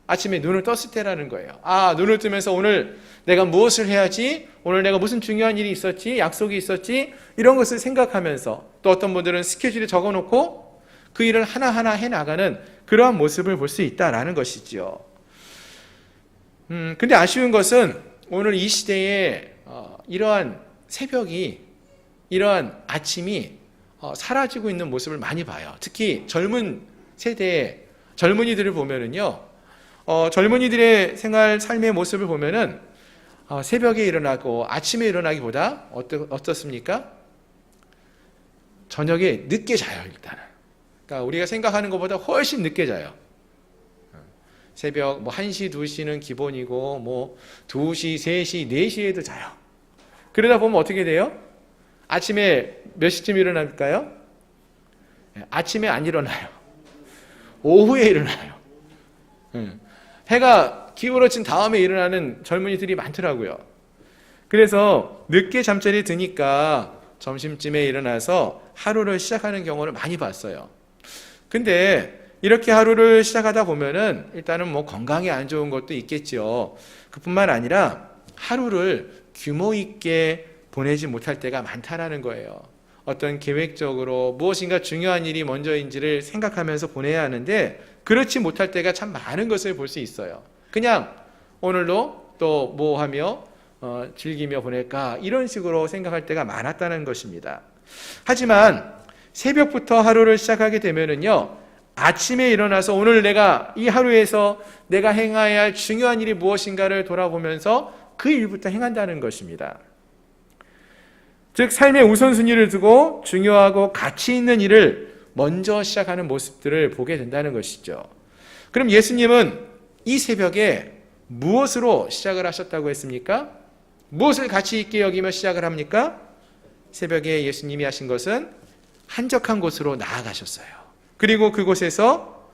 아침에 눈을 떴을 때라는 거예요. 눈을 뜨면서 오늘 내가 무엇을 해야지, 오늘 내가 무슨 중요한 일이 있었지, 약속이 있었지, 이런 것을 생각하면서, 또 어떤 분들은 스케줄에 적어놓고 그 일을 하나하나 해나가는 그러한 모습을 볼 수 있다라는 것이죠. 근데 아쉬운 것은 오늘 이 시대에 이러한 새벽이, 이러한 아침이 사라지고 있는 모습을 많이 봐요. 특히 젊은 세대의 젊은이들을 보면은요, 젊은이들의 생활, 삶의 모습을 보면은 새벽에 일어나고 아침에 일어나기보다 어떻습니까? 저녁에 늦게 자요, 일단은. 그러니까 우리가 생각하는 것보다 훨씬 늦게 자요. 새벽 1시, 2시는 기본이고 2시, 3시, 4시에도 자요. 그러다 보면 어떻게 돼요? 아침에 몇 시쯤 일어날까요? 아침에 안 일어나요. 오후에 일어나요. 해가 기울어진 다음에 일어나는 젊은이들이 많더라고요. 그래서 늦게 잠자리에 드니까 점심쯤에 일어나서 하루를 시작하는 경우를 많이 봤어요. 근데 이렇게 하루를 시작하다 보면은 일단은 건강에 안 좋은 것도 있겠죠. 그뿐만 아니라 하루를 규모 있게 보내지 못할 때가 많다라는 거예요. 어떤 계획적으로 무엇인가 중요한 일이 먼저인지를 생각하면서 보내야 하는데 그렇지 못할 때가 참 많은 것을 볼 수 있어요. 그냥 오늘도 또 뭐 하며 즐기며 보낼까, 이런 식으로 생각할 때가 많았다는 것입니다. 하지만 새벽부터 하루를 시작하게 되면은요, 아침에 일어나서 오늘 내가 이 하루에서 내가 행해야 할 중요한 일이 무엇인가를 돌아보면서 그 일부터 행한다는 것입니다. 즉, 삶의 우선순위를 두고 중요하고 가치 있는 일을 먼저 시작하는 모습들을 보게 된다는 것이죠. 그럼 예수님은 이 새벽에 무엇으로 시작을 하셨다고 했습니까? 무엇을 가치 있게 여기며 시작을 합니까? 새벽에 예수님이 하신 것은 한적한 곳으로 나아가셨어요. 그리고 그곳에서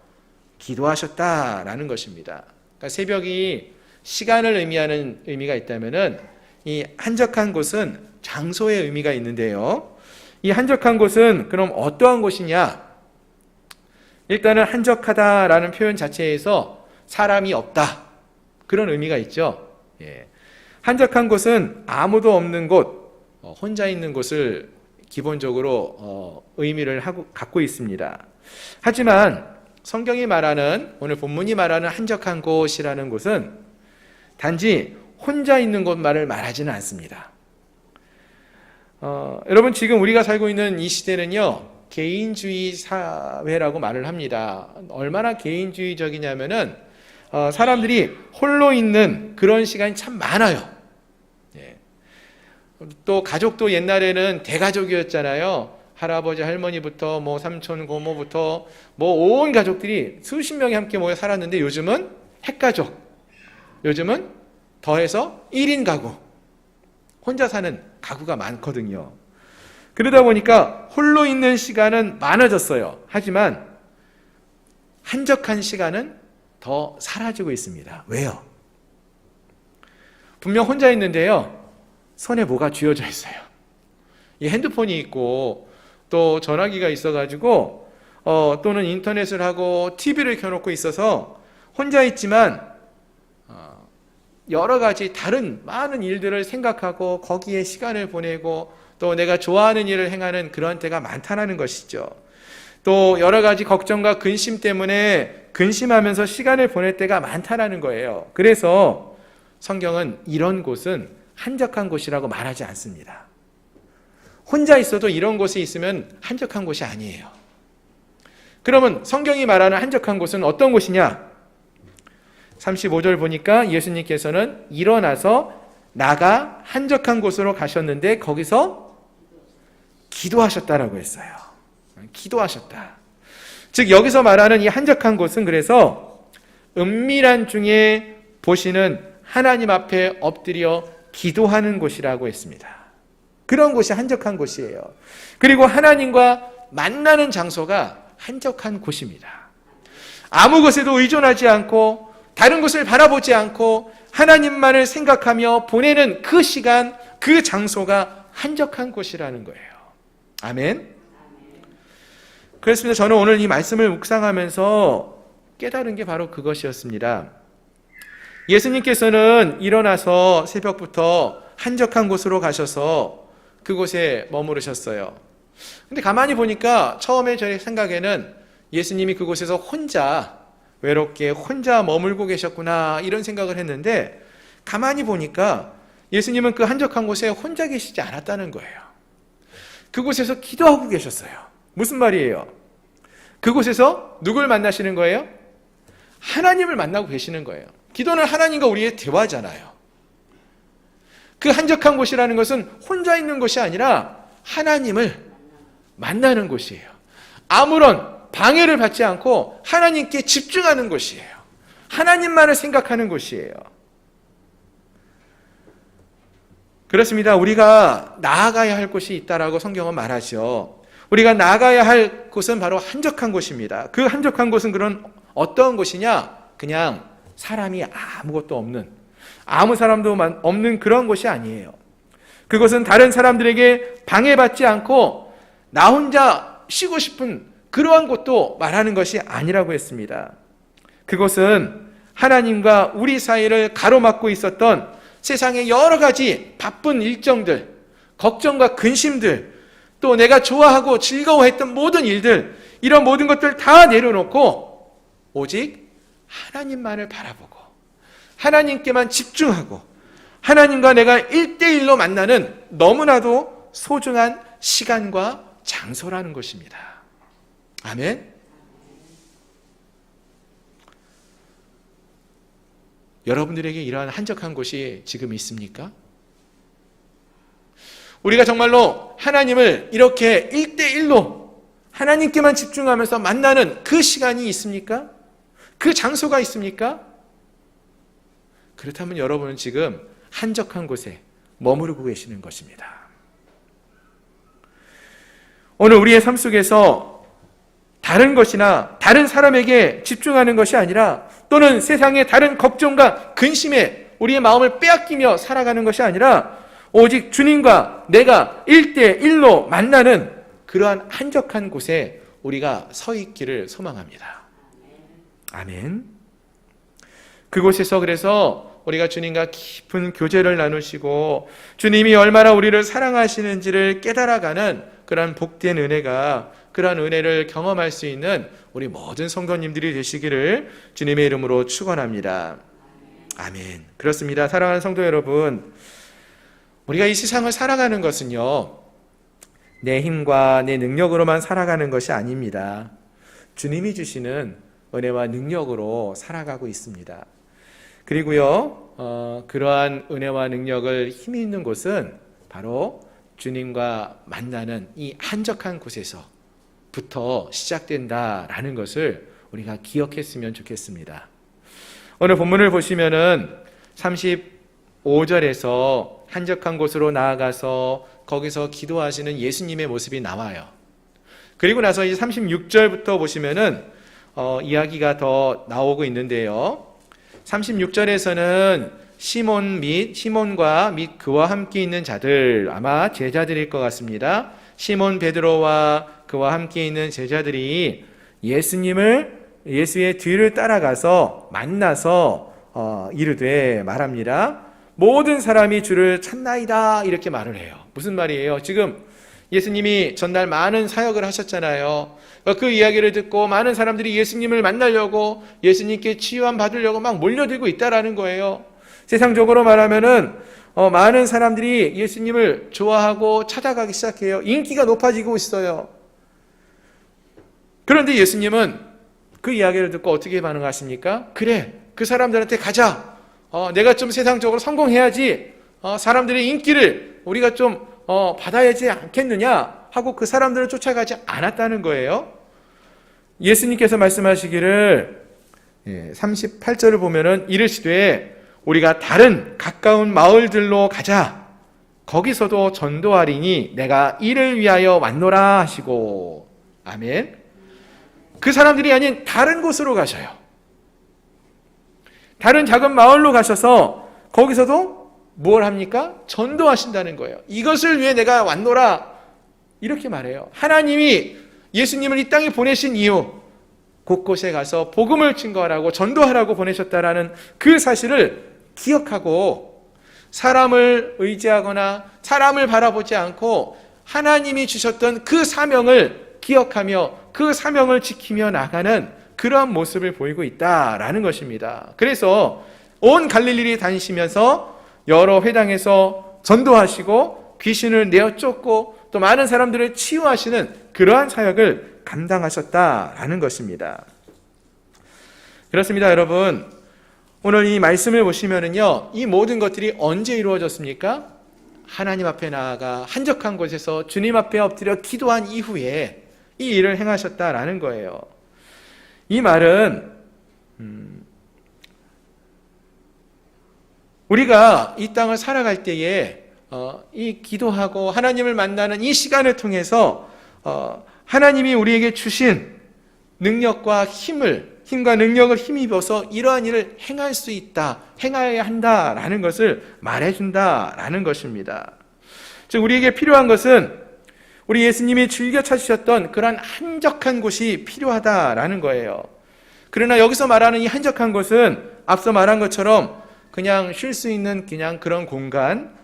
기도하셨다라는 것입니다. 그러니까 새벽이 시간을 의미하는 의미가 있다면은 이 한적한 곳은 장소의 의미가 있는데요. 이 한적한 곳은 그럼 어떠한 곳이냐? 일단은 한적하다라는 표현 자체에서 사람이 없다, 그런 의미가 있죠. 한적한 곳은 아무도 없는 곳, 혼자 있는 곳을 기본적으로 의미를 갖고 있습니다. 하지만 성경이 말하는, 오늘 본문이 말하는 한적한 곳이라는 곳은 단지 혼자 있는 곳만을 말하지는 않습니다. 여러분, 지금 우리가 살고 있는 이 시대는요, 개인주의 사회라고 말을 합니다. 얼마나 개인주의적이냐면은 사람들이 홀로 있는 그런 시간이 참 많아요. 또 가족도 옛날에는 대가족이었잖아요. 할아버지, 할머니부터 삼촌, 고모부터 온 가족들이 수십 명이 함께 모여 살았는데 요즘은 핵가족, 요즘은 더해서 1인 가구, 혼자 사는 가구가 많거든요. 그러다 보니까 홀로 있는 시간은 많아졌어요. 하지만 한적한 시간은 더 사라지고 있습니다. 왜요? 분명 혼자 있는데요, 손에 뭐가 쥐어져 있어요. 이 핸드폰이 있고 또 전화기가 있어가지고 또는 인터넷을 하고 TV를 켜놓고 있어서 혼자 있지만 여러 가지 다른 많은 일들을 생각하고 거기에 시간을 보내고 또 내가 좋아하는 일을 행하는 그런 때가 많다는 것이죠. 또 여러 가지 걱정과 근심 때문에 근심하면서 시간을 보낼 때가 많다는 거예요. 그래서 성경은 이런 곳은 한적한 곳이라고 말하지 않습니다. 혼자 있어도 이런 곳에 있으면 한적한 곳이 아니에요. 그러면 성경이 말하는 한적한 곳은 어떤 곳이냐? 35절 보니까 예수님께서는 일어나서 나가 한적한 곳으로 가셨는데 거기서 기도하셨다라고 했어요. 기도하셨다. 즉 여기서 말하는 이 한적한 곳은 그래서 은밀한 중에 보시는 하나님 앞에 엎드려 기도하는 곳이라고 했습니다. 그런 곳이 한적한 곳이에요. 그리고 하나님과 만나는 장소가 한적한 곳입니다. 아무 것에도 의존하지 않고 다른 것을 바라보지 않고 하나님만을 생각하며 보내는 그 시간, 그 장소가 한적한 곳이라는 거예요. 아멘. 그렇습니다. 저는 오늘 이 말씀을 묵상하면서 깨달은 게 바로 그것이었습니다. 예수님께서는 일어나서 새벽부터 한적한 곳으로 가셔서 그곳에 머무르셨어요. 근데 가만히 보니까 처음에 제 생각에는 예수님이 그곳에서 혼자 외롭게 혼자 머물고 계셨구나 이런 생각을 했는데 가만히 보니까 예수님은 그 한적한 곳에 혼자 계시지 않았다는 거예요. 그곳에서 기도하고 계셨어요. 무슨 말이에요? 그곳에서 누굴 만나시는 거예요? 하나님을 만나고 계시는 거예요. 기도는 하나님과 우리의 대화잖아요. 그 한적한 곳이라는 것은 혼자 있는 곳이 아니라 하나님을 만나는 곳이에요. 아무런 방해를 받지 않고 하나님께 집중하는 곳이에요. 하나님만을 생각하는 곳이에요. 그렇습니다. 우리가 나아가야 할 곳이 있다라고 성경은 말하죠. 우리가 나아가야 할 곳은 바로 한적한 곳입니다. 그 한적한 곳은 그런 어떤 곳이냐? 그냥 사람이 아무것도 없는, 아무 사람도 없는 그런 곳이 아니에요. 그것은 다른 사람들에게 방해받지 않고 나 혼자 쉬고 싶은 그러한 곳도 말하는 것이 아니라고 했습니다. 그것은 하나님과 우리 사이를 가로막고 있었던 세상의 여러 가지 바쁜 일정들, 걱정과 근심들, 또 내가 좋아하고 즐거워했던 모든 일들, 이런 모든 것들 다 내려놓고 오직 하나님만을 바라보고 하나님께만 집중하고 하나님과 내가 1대1로 만나는 너무나도 소중한 시간과 장소라는 것입니다. 아멘. 여러분들에게 이러한 한적한 곳이 지금 있습니까? 우리가 정말로 하나님을 이렇게 1대1로 하나님께만 집중하면서 만나는 그 시간이 있습니까? 그 장소가 있습니까? 그렇다면 여러분은 지금 한적한 곳에 머무르고 계시는 것입니다. 오늘 우리의 삶 속에서 다른 것이나 다른 사람에게 집중하는 것이 아니라 또는 세상의 다른 걱정과 근심에 우리의 마음을 빼앗기며 살아가는 것이 아니라 오직 주님과 내가 1대1로 만나는 그러한 한적한 곳에 우리가 서 있기를 소망합니다. 아멘. 그곳에서 그래서 우리가 주님과 깊은 교제를 나누시고 주님이 얼마나 우리를 사랑하시는지를 깨달아가는 그러한 복된 은혜가, 그러한 은혜를 경험할 수 있는 우리 모든 성도님들이 되시기를 주님의 이름으로 축원합니다. 아멘. 그렇습니다. 사랑하는 성도 여러분, 우리가 이 세상을 살아가는 것은요, 내 힘과 내 능력으로만 살아가는 것이 아닙니다. 주님이 주시는 은혜와 능력으로 살아가고 있습니다. 그리고요, 그러한 은혜와 능력을 힘이 있는 곳은 바로 주님과 만나는 이 한적한 곳에서부터 시작된다라는 것을 우리가 기억했으면 좋겠습니다. 오늘 본문을 보시면은 35절에서 한적한 곳으로 나아가서 거기서 기도하시는 예수님의 모습이 나와요. 그리고 나서 이 36절부터 보시면은 이야기가 더 나오고 있는데요. 36절에서는 시몬과 및 그와 함께 있는 자들, 아마 제자들일 것 같습니다. 시몬 베드로와 그와 함께 있는 제자들이 예수의 뒤를 따라가서 만나서 이르되 말합니다. 모든 사람이 주를 찾나이다, 이렇게 말을 해요. 무슨 말이에요? 지금 예수님이 전날 많은 사역을 하셨잖아요. 그 이야기를 듣고 많은 사람들이 예수님을 만나려고, 예수님께 치유함 받으려고 막 몰려들고 있다라는 거예요. 세상적으로 말하면은 많은 사람들이 예수님을 좋아하고 찾아가기 시작해요. 인기가 높아지고 있어요. 그런데 예수님은 그 이야기를 듣고 어떻게 반응하십니까? 그래 그 사람들한테 가자. 내가 좀 세상적으로 성공해야지. 사람들의 인기를 우리가 좀 받아야지 않겠느냐 하고 그 사람들을 쫓아가지 않았다는 거예요. 예수님께서 말씀하시기를 38절을 보면은 이르시되 우리가 다른 가까운 마을들로 가자. 거기서도 전도하리니 내가 이를 위하여 왔노라 하시고. 아멘. 그 사람들이 아닌 다른 곳으로 가셔요. 다른 작은 마을로 가셔서 거기서도 뭘 합니까? 전도하신다는 거예요. 이것을 위해 내가 왔노라 이렇게 말해요. 하나님이 예수님을 이 땅에 보내신 이유, 곳곳에 가서 복음을 증거하라고 전도하라고 보내셨다라는 그 사실을 기억하고 사람을 의지하거나 사람을 바라보지 않고 하나님이 주셨던 그 사명을 기억하며 그 사명을 지키며 나가는 그러한 모습을 보이고 있다라는 것입니다. 그래서 온 갈릴리에 다니시면서 여러 회당에서 전도하시고 귀신을 내어 쫓고 또 많은 사람들을 치유하시는 그러한 사역을 감당하셨다라는 것입니다. 그렇습니다, 여러분. 오늘 이 말씀을 보시면은요, 이 모든 것들이 언제 이루어졌습니까? 하나님 앞에 나아가 한적한 곳에서 주님 앞에 엎드려 기도한 이후에 이 일을 행하셨다라는 거예요. 이 말은 우리가 이 땅을 살아갈 때에 이 기도하고 하나님을 만나는 이 시간을 통해서 하나님이 우리에게 주신 능력과 힘과 능력을 힘입어서 이러한 일을 행할 수 있다, 행해야 한다라는 것을 말해준다라는 것입니다. 즉 우리에게 필요한 것은 우리 예수님이 즐겨 찾으셨던 그러한 한적한 곳이 필요하다라는 거예요. 그러나 여기서 말하는 이 한적한 곳은 앞서 말한 것처럼 그냥 쉴 수 있는 그냥 그런 공간,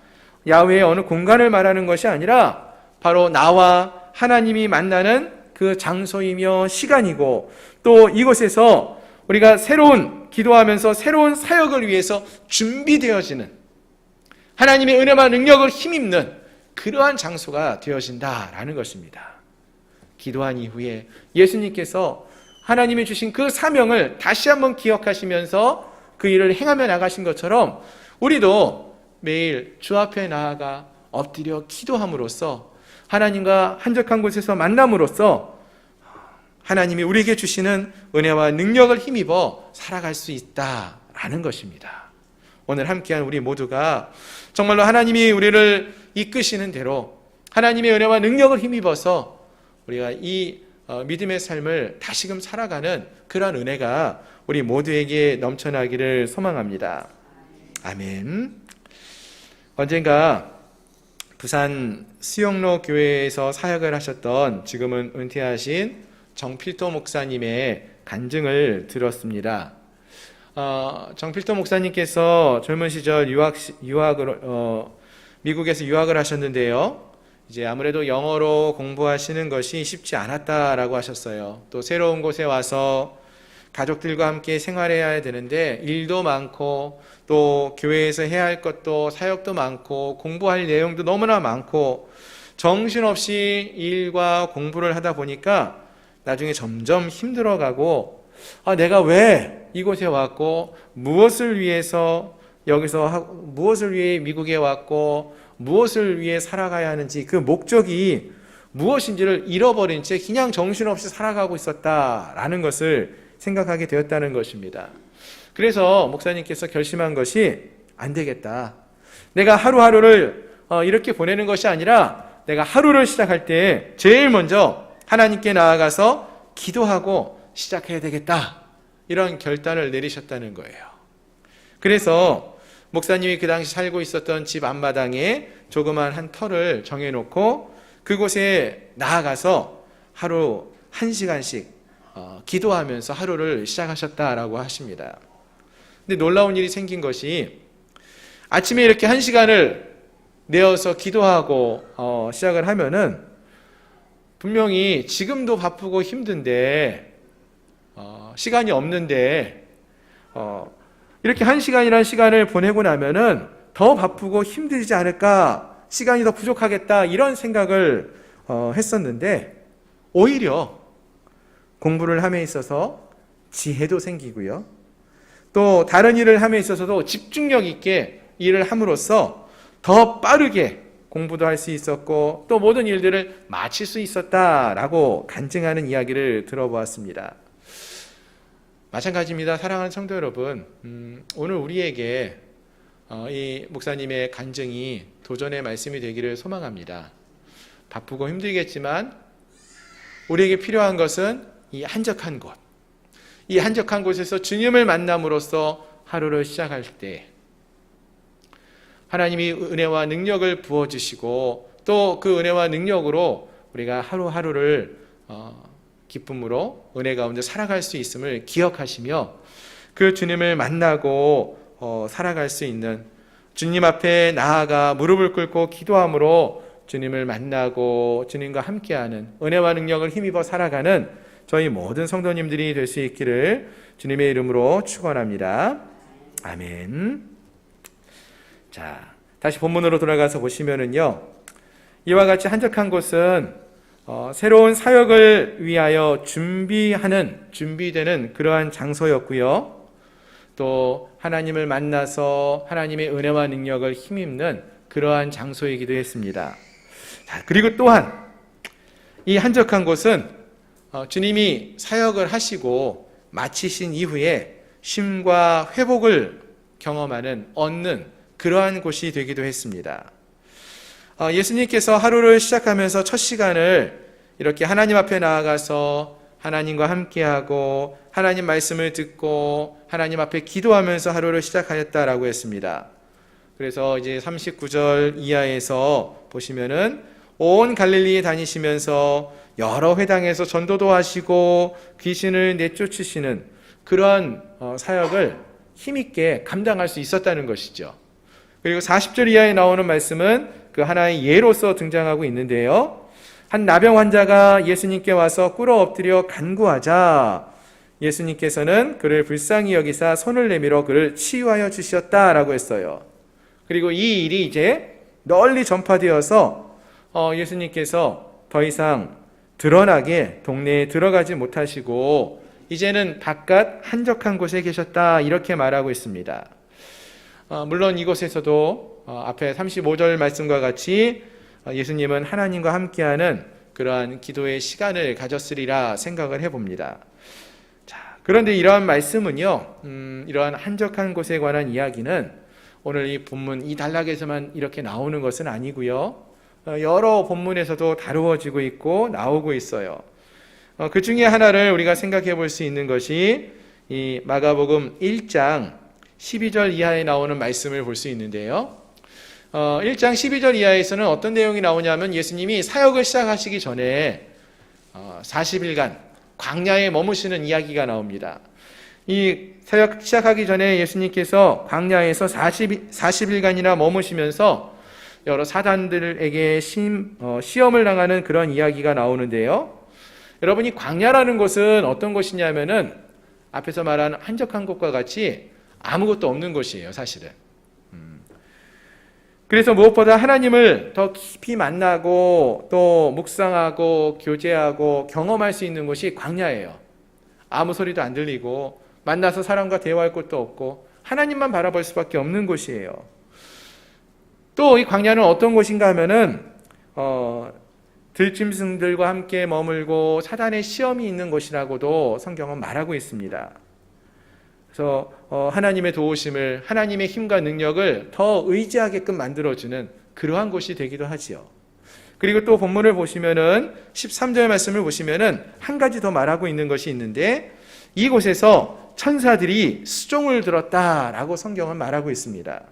야외의 어느 공간을 말하는 것이 아니라 바로 나와 하나님이 만나는 그 장소이며 시간이고, 또 이곳에서 우리가 새로운 기도하면서 새로운 사역을 위해서 준비되어지는 하나님의 은혜와 능력을 힘입는 그러한 장소가 되어진다라는 것입니다. 기도한 이후에 예수님께서 하나님이 주신 그 사명을 다시 한번 기억하시면서 그 일을 행하며 나가신 것처럼 우리도 매일 주 앞에 나아가 엎드려 기도함으로써 하나님과 한적한 곳에서 만남으로써 하나님이 우리에게 주시는 은혜와 능력을 힘입어 살아갈 수 있다라는 것입니다. 오늘 함께한 우리 모두가 정말로 하나님이 우리를 이끄시는 대로 하나님의 은혜와 능력을 힘입어서 우리가 이 믿음의 삶을 다시금 살아가는 그런 은혜가 우리 모두에게 넘쳐나기를 소망합니다. 아멘. 언젠가 부산 수영로 교회에서 사역을 하셨던 지금은 은퇴하신 정필도 목사님의 간증을 들었습니다. 정필도 목사님께서 젊은 시절 미국에서 유학을 하셨는데요. 이제 아무래도 영어로 공부하시는 것이 쉽지 않았다라고 하셨어요. 또 새로운 곳에 와서 가족들과 함께 생활해야 되는데 일도 많고 또 교회에서 해야 할 것도 사역도 많고 공부할 내용도 너무나 많고 정신없이 일과 공부를 하다 보니까 나중에 점점 힘들어가고 내가 왜 이곳에 왔고 무엇을 위해서 무엇을 위해 미국에 왔고 무엇을 위해 살아가야 하는지 그 목적이 무엇인지를 잃어버린 채 그냥 정신없이 살아가고 있었다라는 것을 생각하게 되었다는 것입니다. 그래서 목사님께서 결심한 것이 안 되겠다. 내가 하루하루를 이렇게 보내는 것이 아니라 내가 하루를 시작할 때 제일 먼저 하나님께 나아가서 기도하고 시작해야 되겠다. 이런 결단을 내리셨다는 거예요. 그래서 목사님이 그 당시 살고 있었던 집 앞마당에 조그만 한 터를 정해놓고 그곳에 나아가서 하루 1시간씩 기도하면서 하루를 시작하셨다라고 하십니다. 근데 놀라운 일이 생긴 것이 아침에 이렇게 1시간을 내어서 기도하고 시작을 하면은 분명히 지금도 바쁘고 힘든데 시간이 없는데 이렇게 1시간이라는 시간을 보내고 나면은 더 바쁘고 힘들지 않을까, 시간이 더 부족하겠다 이런 생각을 했었는데 오히려 공부를 함에 있어서 지혜도 생기고요. 또 다른 일을 함에 있어서도 집중력 있게 일을 함으로써 더 빠르게 공부도 할 수 있었고 또 모든 일들을 마칠 수 있었다라고 간증하는 이야기를 들어보았습니다. 마찬가지입니다. 사랑하는 성도 여러분, 오늘 우리에게 이 목사님의 간증이 도전의 말씀이 되기를 소망합니다. 바쁘고 힘들겠지만 우리에게 필요한 것은 이 한적한 곳, 이 한적한 곳에서 주님을 만남으로써 하루를 시작할 때 하나님이 은혜와 능력을 부어주시고 또 그 은혜와 능력으로 우리가 하루하루를 기쁨으로 은혜 가운데 살아갈 수 있음을 기억하시며 그 주님을 만나고 살아갈 수 있는, 주님 앞에 나아가 무릎을 꿇고 기도함으로 주님을 만나고 주님과 함께하는 은혜와 능력을 힘입어 살아가는 저희 모든 성도님들이 될 수 있기를 주님의 이름으로 축원합니다. 아멘. 자, 다시 본문으로 돌아가서 보시면은요, 이와 같이 한적한 곳은 새로운 사역을 위하여 준비되는 그러한 장소였고요. 또 하나님을 만나서 하나님의 은혜와 능력을 힘입는 그러한 장소이기도 했습니다. 자, 그리고 또한 이 한적한 곳은 주님이 사역을 하시고 마치신 이후에 쉼과 회복을 얻는 그러한 곳이 되기도 했습니다. 예수님께서 하루를 시작하면서 첫 시간을 이렇게 하나님 앞에 나아가서 하나님과 함께하고 하나님 말씀을 듣고 하나님 앞에 기도하면서 하루를 시작하였다라고 했습니다. 그래서 이제 39절 이하에서 보시면은 온 갈릴리에 다니시면서 여러 회당에서 전도도 하시고 귀신을 내쫓으시는 그러한 사역을 힘있게 감당할 수 있었다는 것이죠. 그리고 40절 이하에 나오는 말씀은 그 하나의 예로서 등장하고 있는데요. 한 나병 환자가 예수님께 와서 꿇어 엎드려 간구하자 예수님께서는 그를 불쌍히 여기사 손을 내밀어 그를 치유하여 주셨다라고 했어요. 그리고 이 일이 이제 널리 전파되어서 예수님께서 더 이상 드러나게 동네에 들어가지 못하시고 이제는 바깥 한적한 곳에 계셨다 이렇게 말하고 있습니다. 물론 이곳에서도 앞에 35절 말씀과 같이 예수님은 하나님과 함께하는 그러한 기도의 시간을 가졌으리라 생각을 해봅니다. 자, 그런데 이러한 말씀은요, 이러한 한적한 곳에 관한 이야기는 오늘 이 본문 이 단락에서만 이렇게 나오는 것은 아니고요. 여러 본문에서도 다루어지고 있고 나오고 있어요. 그 중에 하나를 우리가 생각해 볼 수 있는 것이 이 마가복음 1장 12절 이하에 나오는 말씀을 볼 수 있는데요. 1장 12절 이하에서는 어떤 내용이 나오냐면 예수님이 사역을 시작하시기 전에 40일간 광야에 머무시는 이야기가 나옵니다. 이 사역 시작하기 전에 예수님께서 광야에서 40일간이나 머무시면서 여러 사단들에게 시험을 당하는 그런 이야기가 나오는데요. 여러분이 광야라는 곳은 어떤 곳이냐면은 앞에서 말한 한적한 곳과 같이 아무것도 없는 곳이에요, 사실은. 그래서 무엇보다 하나님을 더 깊이 만나고 또 묵상하고 교제하고 경험할 수 있는 곳이 광야예요. 아무 소리도 안 들리고 만나서 사람과 대화할 곳도 없고 하나님만 바라볼 수밖에 없는 곳이에요. 또 이 광야는 어떤 곳인가 하면은 들짐승들과 함께 머물고 사단의 시험이 있는 곳이라고도 성경은 말하고 있습니다. 그래서 하나님의 도우심을, 하나님의 힘과 능력을 더 의지하게끔 만들어주는 그러한 곳이 되기도 하지요. 그리고 또 본문을 보시면은 13절 말씀을 보시면은 한 가지 더 말하고 있는 것이 있는데 이곳에서 천사들이 수종을 들었다라고 성경은 말하고 있습니다.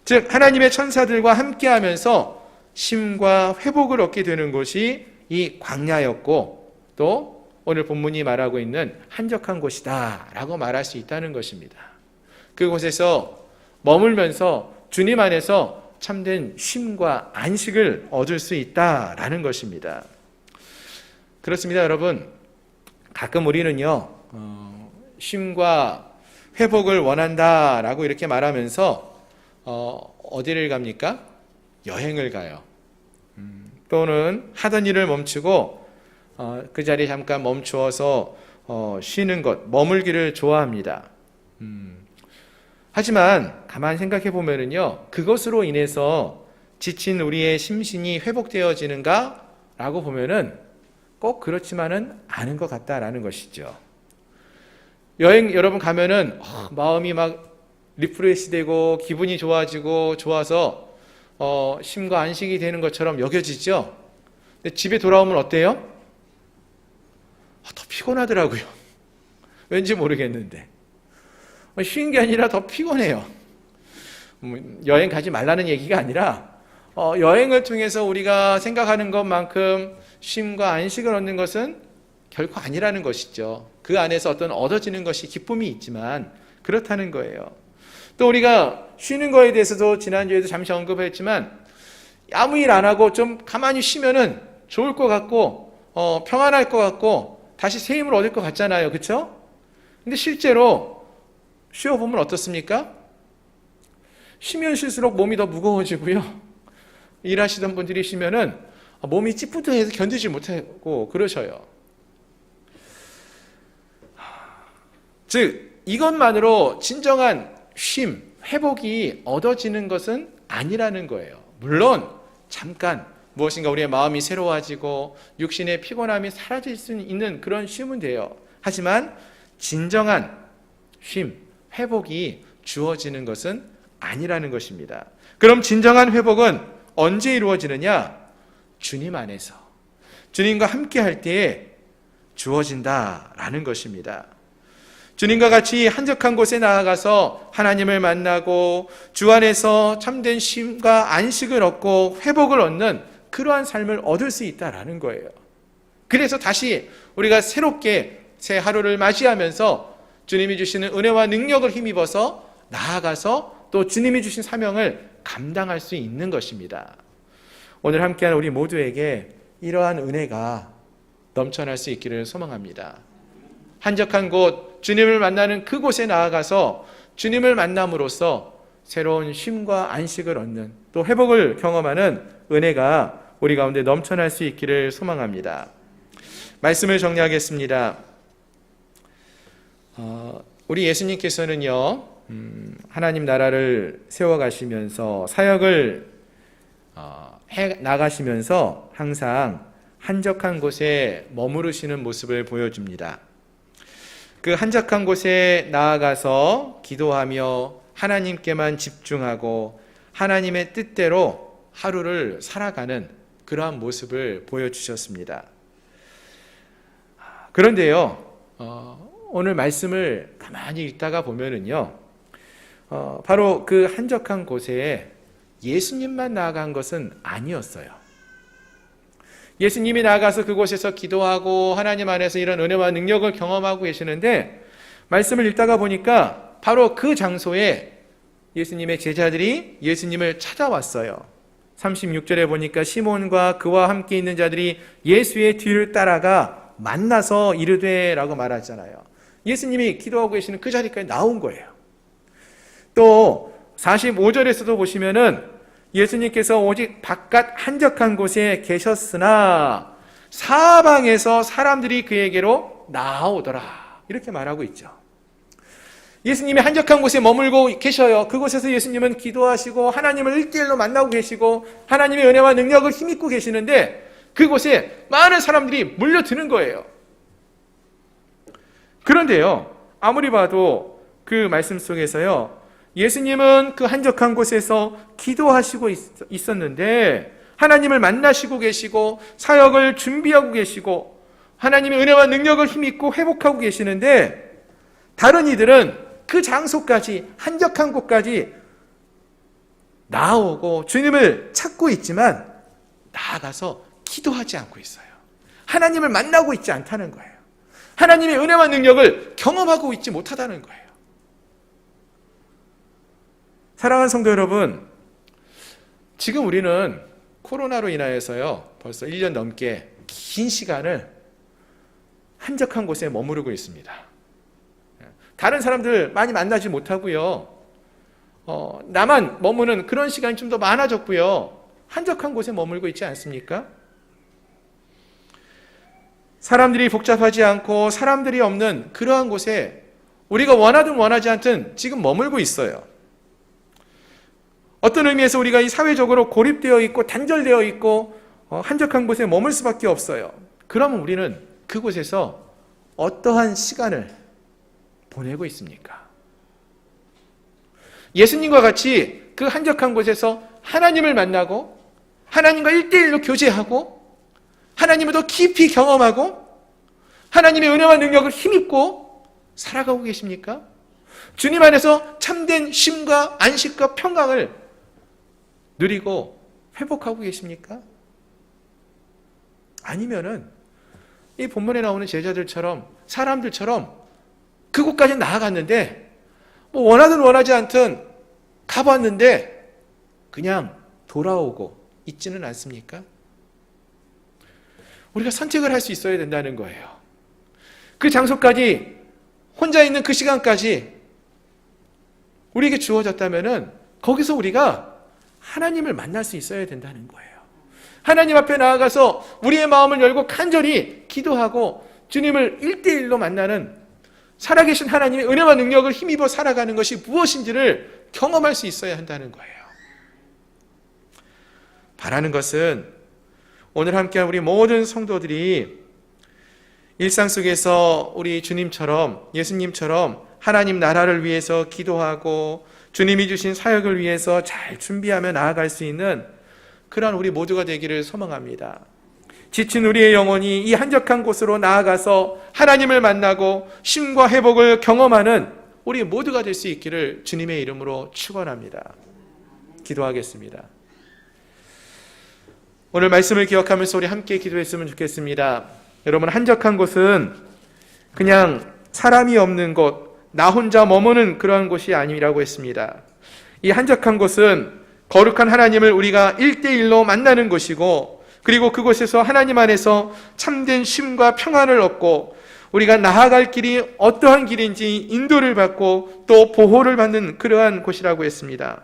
즉 하나님의 천사들과 함께하면서 쉼과 회복을 얻게 되는 곳이 이 광야였고 또 오늘 본문이 말하고 있는 한적한 곳이다 라고 말할 수 있다는 것입니다. 그곳에서 머물면서 주님 안에서 참된 쉼과 안식을 얻을 수 있다라는 것입니다. 그렇습니다, 여러분. 가끔 우리는요, 쉼과 회복을 원한다라고 이렇게 말하면서 어디를 갑니까? 여행을 가요. 또는 하던 일을 멈추고 그 자리에 잠깐 멈추어서 쉬는 것, 머물기를 좋아합니다. 하지만 가만히 생각해 보면은요, 그것으로 인해서 지친 우리의 심신이 회복되어지는가? 라고 보면은 꼭 그렇지만은 않은 것 같다라는 것이죠. 여행 여러분 가면은 마음이 막 리프레시 되고 기분이 좋아지고 좋아서 쉼과 안식이 되는 것처럼 여겨지죠. 근데 집에 돌아오면 어때요? 더 피곤하더라고요. 왠지 모르겠는데 쉰 게 아니라 더 피곤해요. 여행 가지 말라는 얘기가 아니라 여행을 통해서 우리가 생각하는 것만큼 쉼과 안식을 얻는 것은 결코 아니라는 것이죠. 그 안에서 어떤 얻어지는 것이 기쁨이 있지만 그렇다는 거예요. 또 우리가 쉬는 거에 대해서도 지난주에도 잠시 언급했지만 아무 일 안 하고 좀 가만히 쉬면은 좋을 것 같고 평안할 것 같고 다시 새 힘을 얻을 것 같잖아요. 그렇죠? 근데 실제로 쉬어보면 어떻습니까? 쉬면 쉴수록 몸이 더 무거워지고요. 일하시던 분들이 쉬면은 몸이 찌뿌둥해서 견디지 못하고 그러셔요. 즉 이것만으로 진정한 쉼, 회복이 얻어지는 것은 아니라는 거예요. 물론 잠깐 무엇인가 우리의 마음이 새로워지고 육신의 피곤함이 사라질 수 있는 그런 쉼은 돼요. 하지만 진정한 쉼, 회복이 주어지는 것은 아니라는 것입니다. 그럼 진정한 회복은 언제 이루어지느냐? 주님 안에서 주님과 함께 할 때에 주어진다라는 것입니다. 주님과 같이 한적한 곳에 나아가서 하나님을 만나고 주 안에서 참된 쉼과 안식을 얻고 회복을 얻는 그러한 삶을 얻을 수 있다라는 거예요. 그래서 다시 우리가 새롭게 새 하루를 맞이하면서 주님이 주시는 은혜와 능력을 힘입어서 나아가서 또 주님이 주신 사명을 감당할 수 있는 것입니다. 오늘 함께한 우리 모두에게 이러한 은혜가 넘쳐날 수 있기를 소망합니다. 한적한 곳, 주님을 만나는 그곳에 나아가서 주님을 만남으로써 새로운 쉼과 안식을 얻는 또 회복을 경험하는 은혜가 우리 가운데 넘쳐날 수 있기를 소망합니다. 말씀을 정리하겠습니다. 우리 예수님께서는요, 하나님 나라를 세워가시면서 사역을 해 나가시면서 항상 한적한 곳에 머무르시는 모습을 보여줍니다. 그 한적한 곳에 나아가서 기도하며 하나님께만 집중하고 하나님의 뜻대로 하루를 살아가는 그러한 모습을 보여주셨습니다. 그런데요, 오늘 말씀을 가만히 읽다가 보면은요, 바로 그 한적한 곳에 예수님만 나아간 것은 아니었어요. 예수님이 나가서 그곳에서 기도하고 하나님 안에서 이런 은혜와 능력을 경험하고 계시는데 말씀을 읽다가 보니까 바로 그 장소에 예수님의 제자들이 예수님을 찾아왔어요. 36절에 보니까 시몬과 그와 함께 있는 자들이 예수의 뒤를 따라가 만나서 이르되 라고 말하잖아요. 예수님이 기도하고 계시는 그 자리까지 나온 거예요. 또 45절에서도 보시면은 예수님께서 오직 바깥 한적한 곳에 계셨으나 사방에서 사람들이 그에게로 나오더라. 이렇게 말하고 있죠. 예수님이 한적한 곳에 머물고 계셔요. 그곳에서 예수님은 기도하시고 하나님을 1대1로 만나고 계시고 하나님의 은혜와 능력을 힘입고 계시는데 그곳에 많은 사람들이 몰려드는 거예요. 그런데요, 아무리 봐도 그 말씀 속에서요, 예수님은 그 한적한 곳에서 기도하시고 있었는데 하나님을 만나시고 계시고 사역을 준비하고 계시고 하나님의 은혜와 능력을 힘입고 회복하고 계시는데 다른 이들은 그 장소까지 한적한 곳까지 나오고 주님을 찾고 있지만 나아가서 기도하지 않고 있어요. 하나님을 만나고 있지 않다는 거예요. 하나님의 은혜와 능력을 경험하고 있지 못하다는 거예요. 사랑하는 성도 여러분, 지금 우리는 코로나로 인하여서요, 벌써 1년 넘게 긴 시간을 한적한 곳에 머무르고 있습니다. 다른 사람들 많이 만나지 못하고요, 나만 머무는 그런 시간이 좀 더 많아졌고요, 한적한 곳에 머물고 있지 않습니까? 사람들이 복잡하지 않고 사람들이 없는 그러한 곳에 우리가 원하든 원하지 않든 지금 머물고 있어요. 어떤 의미에서 우리가 이 사회적으로 고립되어 있고 단절되어 있고 한적한 곳에 머물 수밖에 없어요. 그러면 우리는 그곳에서 어떠한 시간을 보내고 있습니까? 예수님과 같이 그 한적한 곳에서 하나님을 만나고 하나님과 1대1로 교제하고 하나님을 더 깊이 경험하고 하나님의 은혜와 능력을 힘입고 살아가고 계십니까? 주님 안에서 참된 쉼과 안식과 평강을 누리고 회복하고 계십니까? 아니면은 이 본문에 나오는 제자들처럼 사람들처럼 그곳까지 나아갔는데 뭐 원하든 원하지 않든 가봤는데 그냥 돌아오고 있지는 않습니까? 우리가 선택을 할 수 있어야 된다는 거예요. 그 장소까지 혼자 있는 그 시간까지 우리에게 주어졌다면은 거기서 우리가 하나님을 만날 수 있어야 된다는 거예요. 하나님 앞에 나아가서 우리의 마음을 열고 간절히 기도하고 주님을 1대1로 만나는 살아계신 하나님의 은혜와 능력을 힘입어 살아가는 것이 무엇인지를 경험할 수 있어야 한다는 거예요. 바라는 것은 오늘 함께한 우리 모든 성도들이 일상 속에서 우리 주님처럼 예수님처럼 하나님 나라를 위해서 기도하고 주님이 주신 사역을 위해서 잘 준비하며 나아갈 수 있는 그러한 우리 모두가 되기를 소망합니다. 지친 우리의 영혼이 이 한적한 곳으로 나아가서 하나님을 만나고 쉼과 회복을 경험하는 우리 모두가 될 수 있기를 주님의 이름으로 축원합니다. 기도하겠습니다. 오늘 말씀을 기억하면서 우리 함께 기도했으면 좋겠습니다. 여러분, 한적한 곳은 그냥 사람이 없는 곳, 나 혼자 머무는 그러한 곳이 아니라고 했습니다. 이 한적한 곳은 거룩한 하나님을 우리가 1대1로 만나는 곳이고, 그리고 그곳에서 하나님 안에서 참된 쉼과 평안을 얻고 우리가 나아갈 길이 어떠한 길인지 인도를 받고 또 보호를 받는 그러한 곳이라고 했습니다.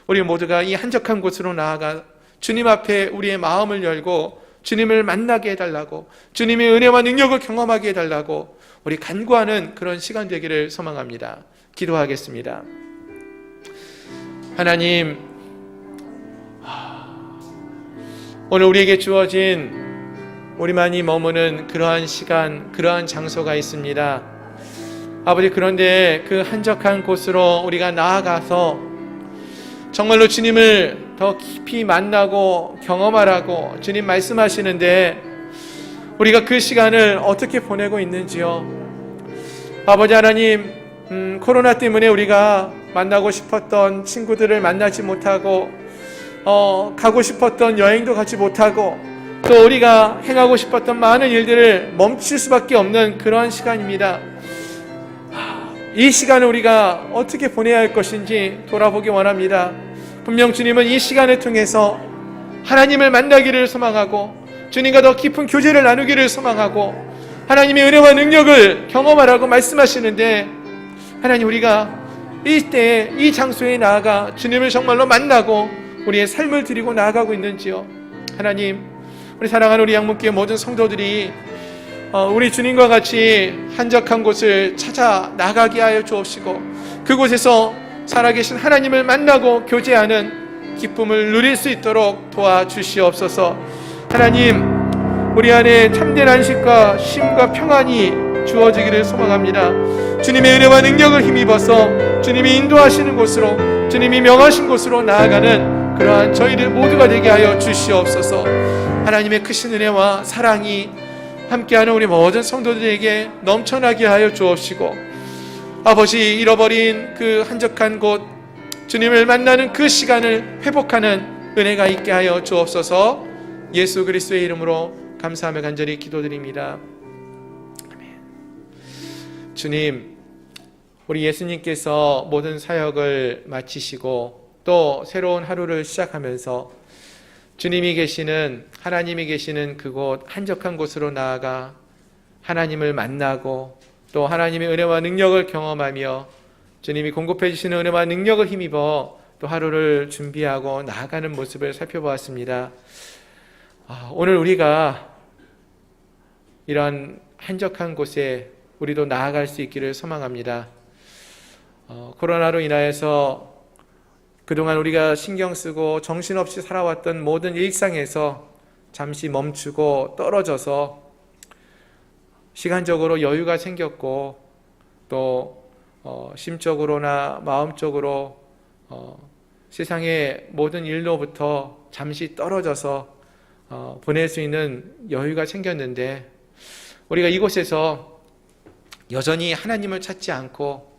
우리 모두가 이 한적한 곳으로 나아가 주님 앞에 우리의 마음을 열고 주님을 만나게 해달라고, 주님의 은혜와 능력을 경험하게 해달라고 우리 간구하는 그런 시간 되기를 소망합니다. 기도하겠습니다. 하나님, 오늘 우리에게 주어진 우리만이 머무는 그러한 시간, 그러한 장소가 있습니다. 아버지, 그런데 그 한적한 곳으로 우리가 나아가서 정말로 주님을 더 깊이 만나고 경험하라고 주님 말씀하시는데 우리가 그 시간을 어떻게 보내고 있는지요? 아버지 하나님, 코로나 때문에 우리가 만나고 싶었던 친구들을 만나지 못하고 가고 싶었던 여행도 가지 못하고 또 우리가 행하고 싶었던 많은 일들을 멈출 수밖에 없는 그러한 시간입니다. 이 시간을 우리가 어떻게 보내야 할 것인지 돌아보기 원합니다. 분명 주님은 이 시간을 통해서 하나님을 만나기를 소망하고 주님과 더 깊은 교제를 나누기를 소망하고 하나님의 은혜와 능력을 경험하라고 말씀하시는데, 하나님, 우리가 이때에 이 장소에 나아가 주님을 정말로 만나고 우리의 삶을 드리고 나아가고 있는지요? 하나님, 우리 사랑하는 우리 양문교회 모든 성도들이 우리 주님과 같이 한적한 곳을 찾아 나가게 하여 주옵시고 그곳에서 살아계신 하나님을 만나고 교제하는 기쁨을 누릴 수 있도록 도와주시옵소서. 하나님, 우리 안에 참된 안식과 쉼과 평안이 주어지기를 소망합니다. 주님의 은혜와 능력을 힘입어서 주님이 인도하시는 곳으로, 주님이 명하신 곳으로 나아가는 그러한 저희들 모두가 되게 하여 주시옵소서. 하나님의 크신 은혜와 사랑이 함께하는 우리 모든 성도들에게 넘쳐나게 하여 주옵시고, 아버지, 잃어버린 그 한적한 곳, 주님을 만나는 그 시간을 회복하는 은혜가 있게 하여 주옵소서. 예수 그리스도의 이름으로 감사하며 간절히 기도드립니다. 아멘. 주님, 우리 예수님께서 모든 사역을 마치시고 또 새로운 하루를 시작하면서 주님이 계시는, 하나님이 계시는 그곳, 한적한 곳으로 나아가 하나님을 만나고 또 하나님의 은혜와 능력을 경험하며 주님이 공급해 주시는 은혜와 능력을 힘입어 또 하루를 준비하고 나아가는 모습을 살펴보았습니다. 오늘 우리가 이런 한적한 곳에 우리도 나아갈 수 있기를 소망합니다. 코로나로 인하여서 그동안 우리가 신경 쓰고 정신없이 살아왔던 모든 일상에서 잠시 멈추고 떨어져서 시간적으로 여유가 생겼고 또 심적으로나 마음적으로 세상의 모든 일로부터 잠시 떨어져서 보낼 수 있는 여유가 생겼는데 우리가 이곳에서 여전히 하나님을 찾지 않고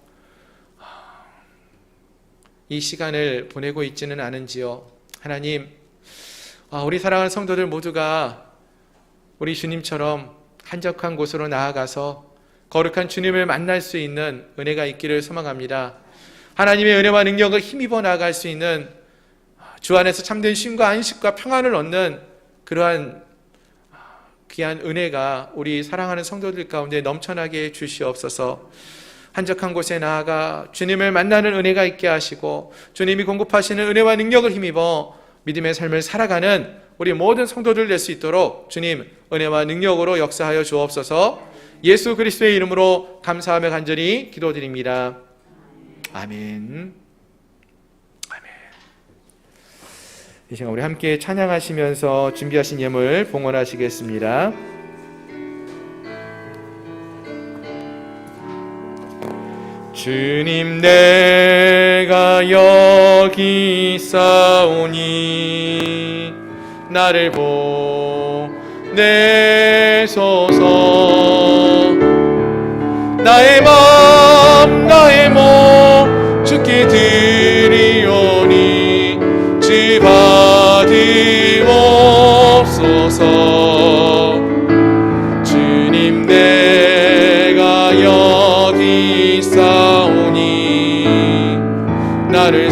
이 시간을 보내고 있지는 않은지요. 하나님, 우리 사랑하는 성도들 모두가 우리 주님처럼 한적한 곳으로 나아가서 거룩한 주님을 만날 수 있는 은혜가 있기를 소망합니다. 하나님의 은혜와 능력을 힘입어 나아갈 수 있는 주 안에서 참된 쉼과 안식과 평안을 얻는 그러한 귀한 은혜가 우리 사랑하는 성도들 가운데 넘쳐나게 주시옵소서. 한적한 곳에 나아가 주님을 만나는 은혜가 있게 하시고 주님이 공급하시는 은혜와 능력을 힘입어 믿음의 삶을 살아가는 우리 모든 성도들 될 수 있도록 주님 은혜와 능력으로 역사하여 주옵소서. 예수 그리스도의 이름으로 감사하며 간절히 기도드립니다. 아멘. 아멘. 이 시간 우리 함께 찬양하시면서 준비하신 예물 봉헌하시겠습니다. 주님 내가 여기 있사오니 나를 보내소서. 나의 맘 나의 몸 주께 드리오니 주 받으옵소서. 주님 내가 여기 있사오니 나를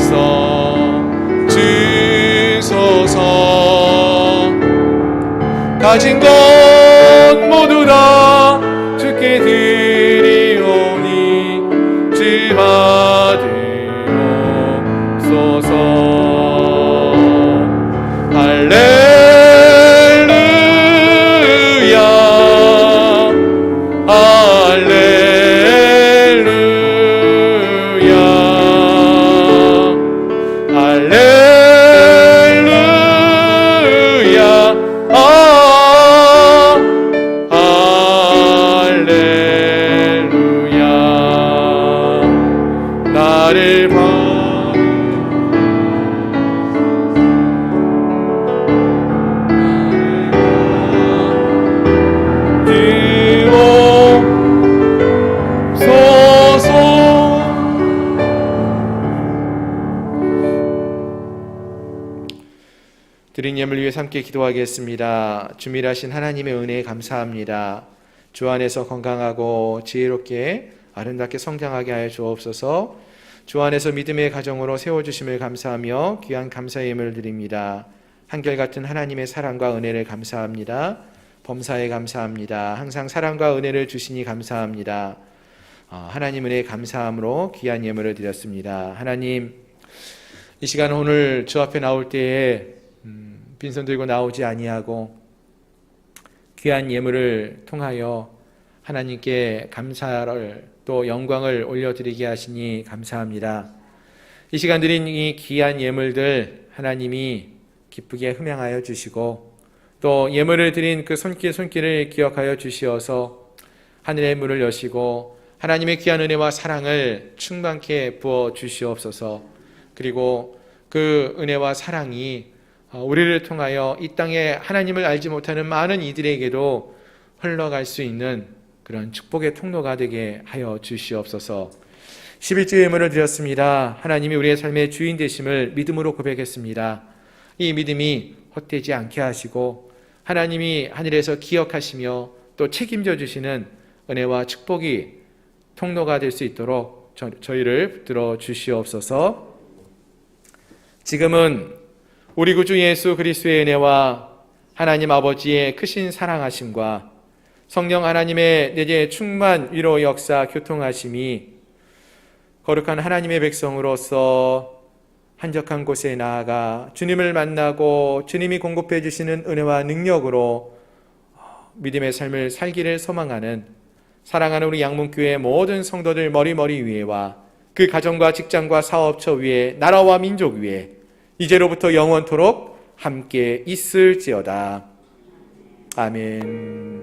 써주소서. 가진 것 모두 다 주께 드리오니 주 받으옵소서. 할렐루야 할렐루야 할렐루야 할렐루야. 나를 드린 예물 위해 함께 기도하겠습니다. 주밀하신 하나님의 은혜에 감사합니다. 주 안에서 건강하고 지혜롭게 아름답게 성장하게 하여 주옵소서. 주 안에서 믿음의 가정으로 세워주심을 감사하며 귀한 감사의 예물을 드립니다. 한결같은 하나님의 사랑과 은혜를 감사합니다. 범사에 감사합니다. 항상 사랑과 은혜를 주시니 감사합니다. 하나님 은혜에 감사함으로 귀한 예물을 드렸습니다. 하나님, 이 시간 오늘 주 앞에 나올 때에 빈손 들고 나오지 아니하고 귀한 예물을 통하여 하나님께 감사를 또 영광을 올려드리게 하시니 감사합니다. 이 시간 드린 이 귀한 예물들 하나님이 기쁘게 흠양하여 주시고 또 예물을 드린 그 손길을 기억하여 주시어서 하늘의 문을 여시고 하나님의 귀한 은혜와 사랑을 충만케 부어 주시옵소서. 그리고 그 은혜와 사랑이 우리를 통하여 이 땅에 하나님을 알지 못하는 많은 이들에게도 흘러갈 수 있는 그런 축복의 통로가 되게 하여 주시옵소서. 11주 예물을 드렸습니다. 하나님이 우리의 삶의 주인 되심을 믿음으로 고백했습니다. 이 믿음이 헛되지 않게 하시고 하나님이 하늘에서 기억하시며 또 책임져 주시는 은혜와 축복이 통로가 될 수 있도록 저희를 붙들어 주시옵소서. 지금은 우리 구주 예수 그리스도의 은혜와 하나님 아버지의 크신 사랑하심과 성령 하나님의 내재 충만 위로 역사 교통하심이 거룩한 하나님의 백성으로서 한적한 곳에 나아가 주님을 만나고 주님이 공급해 주시는 은혜와 능력으로 믿음의 삶을 살기를 소망하는 사랑하는 우리 양문교회 모든 성도들 머리머리 위에와 그 가정과 직장과 사업처 위에 나라와 민족 위에 이제로부터 영원토록 함께 있을지어다. 아멘.